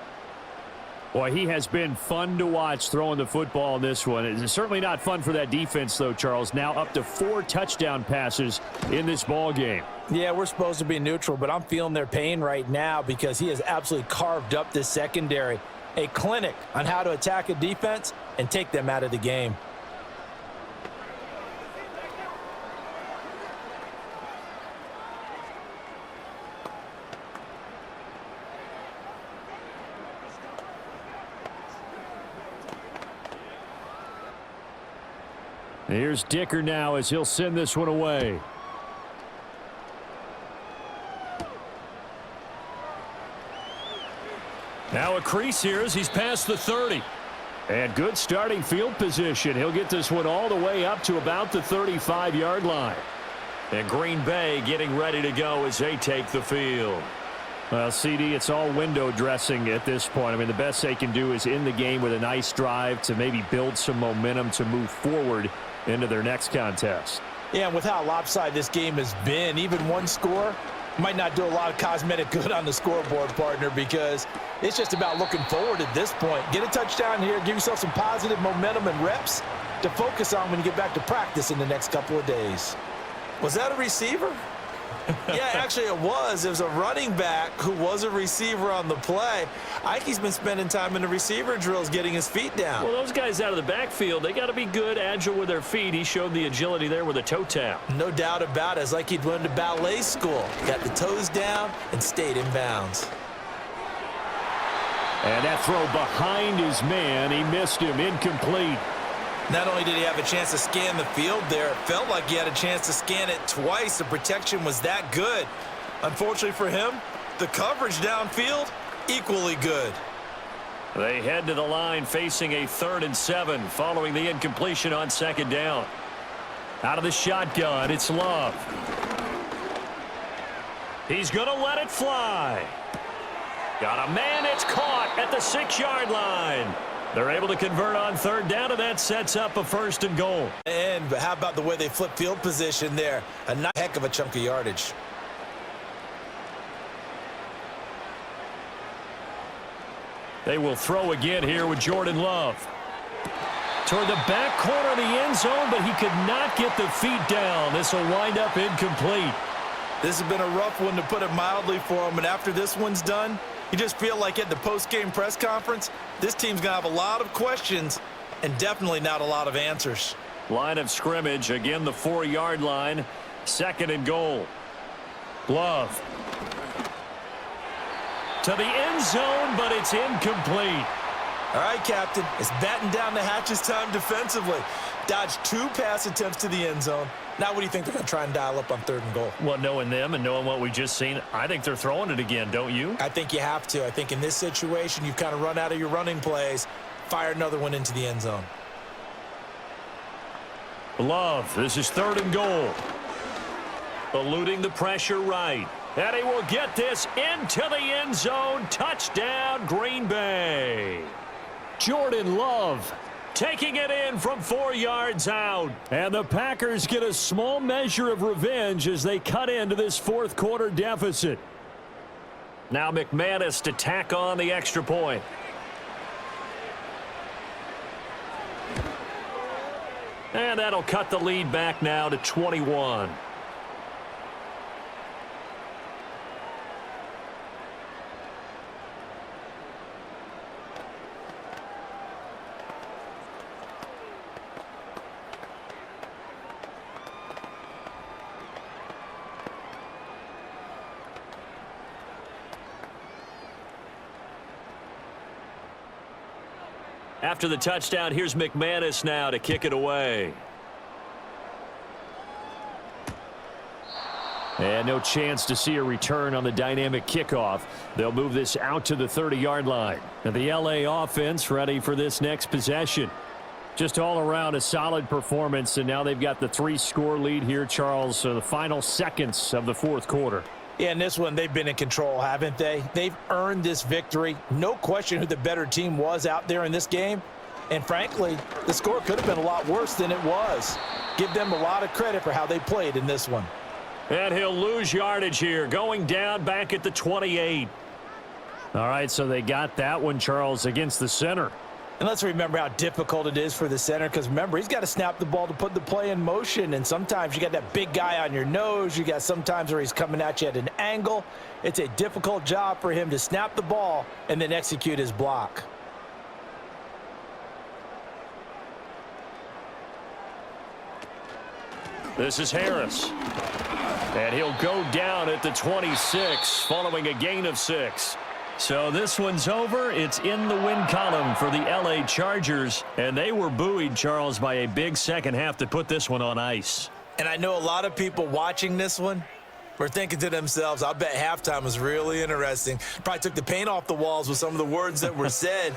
Boy, he has been fun to watch throwing the football in this one. It's certainly not fun for that defense, though, Charles. Now up to 4 touchdown passes in this ball game. Yeah, we're supposed to be neutral, but I'm feeling their pain right now because he has absolutely carved up this secondary. A clinic on how to attack a defense and take them out of the game. Here's Dicker now as he'll send this one away. Now a crease here as he's past the 30. And good starting field position. He'll get this one all the way up to about the 35-yard line. And Green Bay getting ready to go as they take the field. Well, CD, it's all window dressing at this point. I mean, the best they can do is end the game with a nice drive to maybe build some momentum to move forward into their next contest. Yeah, and with how lopsided this game has been, even one score might not do a lot of cosmetic good on the scoreboard, partner, because it's just about looking forward at this point. Get a touchdown here, give yourself some positive momentum and reps to focus on when you get back to practice in the next couple of days. Was that a receiver? Yeah, actually it was. It was a running back who was a receiver on the play. I think he's been spending time in the receiver drills getting his feet down. Well, those guys out of the backfield, they got to be good, agile with their feet. He showed the agility there with a toe tap. No doubt about it. It's like he'd went to ballet school. Got the toes down and stayed in bounds. And that throw behind his man, he missed him, incomplete. Not only did he have a chance to scan the field there, it felt like he had a chance to scan it twice. The protection was that good. Unfortunately for him, the coverage downfield, equally good. They head to the line facing a 3rd and 7 following the incompletion on 2nd down. Out of the shotgun, it's Love. He's going to let it fly. Got a man, it's caught at the 6-yard line. They're able to convert on 3rd down, and that sets up a 1st and goal. And how about the way they flip field position there? A nice heck of a chunk of yardage. They will throw again here with Jordan Love. Toward the back corner of the end zone, but he could not get the feet down. This will wind up incomplete. This has been a rough one, to put it mildly, for him. And after this one's done, you just feel like at the post-game press conference, this team's going to have a lot of questions and definitely not a lot of answers. Line of scrimmage, again the 4-yard line, 2nd and goal. Love. To the end zone, but it's incomplete. All right, Captain, it's batten down the hatches time defensively. Dodged 2 pass attempts to the end zone. Now what do you think they're going to try and dial up on 3rd and goal? Well, knowing them and knowing what we just seen, I think they're throwing it again, don't you? I think you have to. I think in this situation, you've kind of run out of your running plays. Fire another one into the end zone. Love, this is 3rd and goal. Eluding the pressure right. And he will get this into the end zone. Touchdown, Green Bay. Jordan Love taking it in from 4 yards out. And the Packers get a small measure of revenge as they cut into this fourth quarter deficit. Now McManus to tack on the extra point. And that'll cut the lead back now to 21. After the touchdown, here's McManus now to kick it away. And no chance to see a return on the dynamic kickoff. They'll move this out to the 30-yard line. And the LA offense ready for this next possession. Just all around a solid performance, and now they've got the 3-score lead here, Charles, so the final seconds of the fourth quarter. Yeah, in this one, they've been in control, haven't they? They've earned this victory. No question who the better team was out there in this game. And frankly, the score could have been a lot worse than it was. Give them a lot of credit for how they played in this one. And he'll lose yardage here, going down back at the 28. All right, so they got that one, Charles, against the center. And let's remember how difficult it is for the center, because remember, he's got to snap the ball to put the play in motion, and sometimes you got that big guy on your nose. You got sometimes where he's coming at you at an angle. It's a difficult job for him to snap the ball and then execute his block. This is Harris. And he'll go down at the 26 following a gain of 6. So this one's over. It's in the win column for the LA Chargers. And they were buoyed, Charles, by a big second half to put this one on ice. And I know a lot of people watching this one were thinking to themselves, I bet halftime was really interesting. Probably took the paint off the walls with some of the words that were said.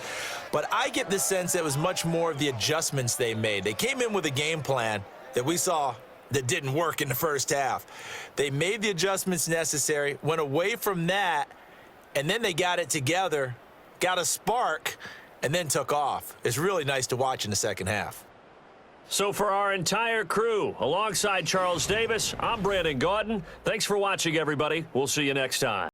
But I get the sense that it was much more of the adjustments they made. They came in with a game plan that we saw that didn't work in the first half. They made the adjustments necessary, went away from that, and then they got it together, got a spark, and then took off. It's really nice to watch in the second half. So for our entire crew, alongside Charles Davis, I'm Brandon Gaudin. Thanks for watching, everybody. We'll see you next time.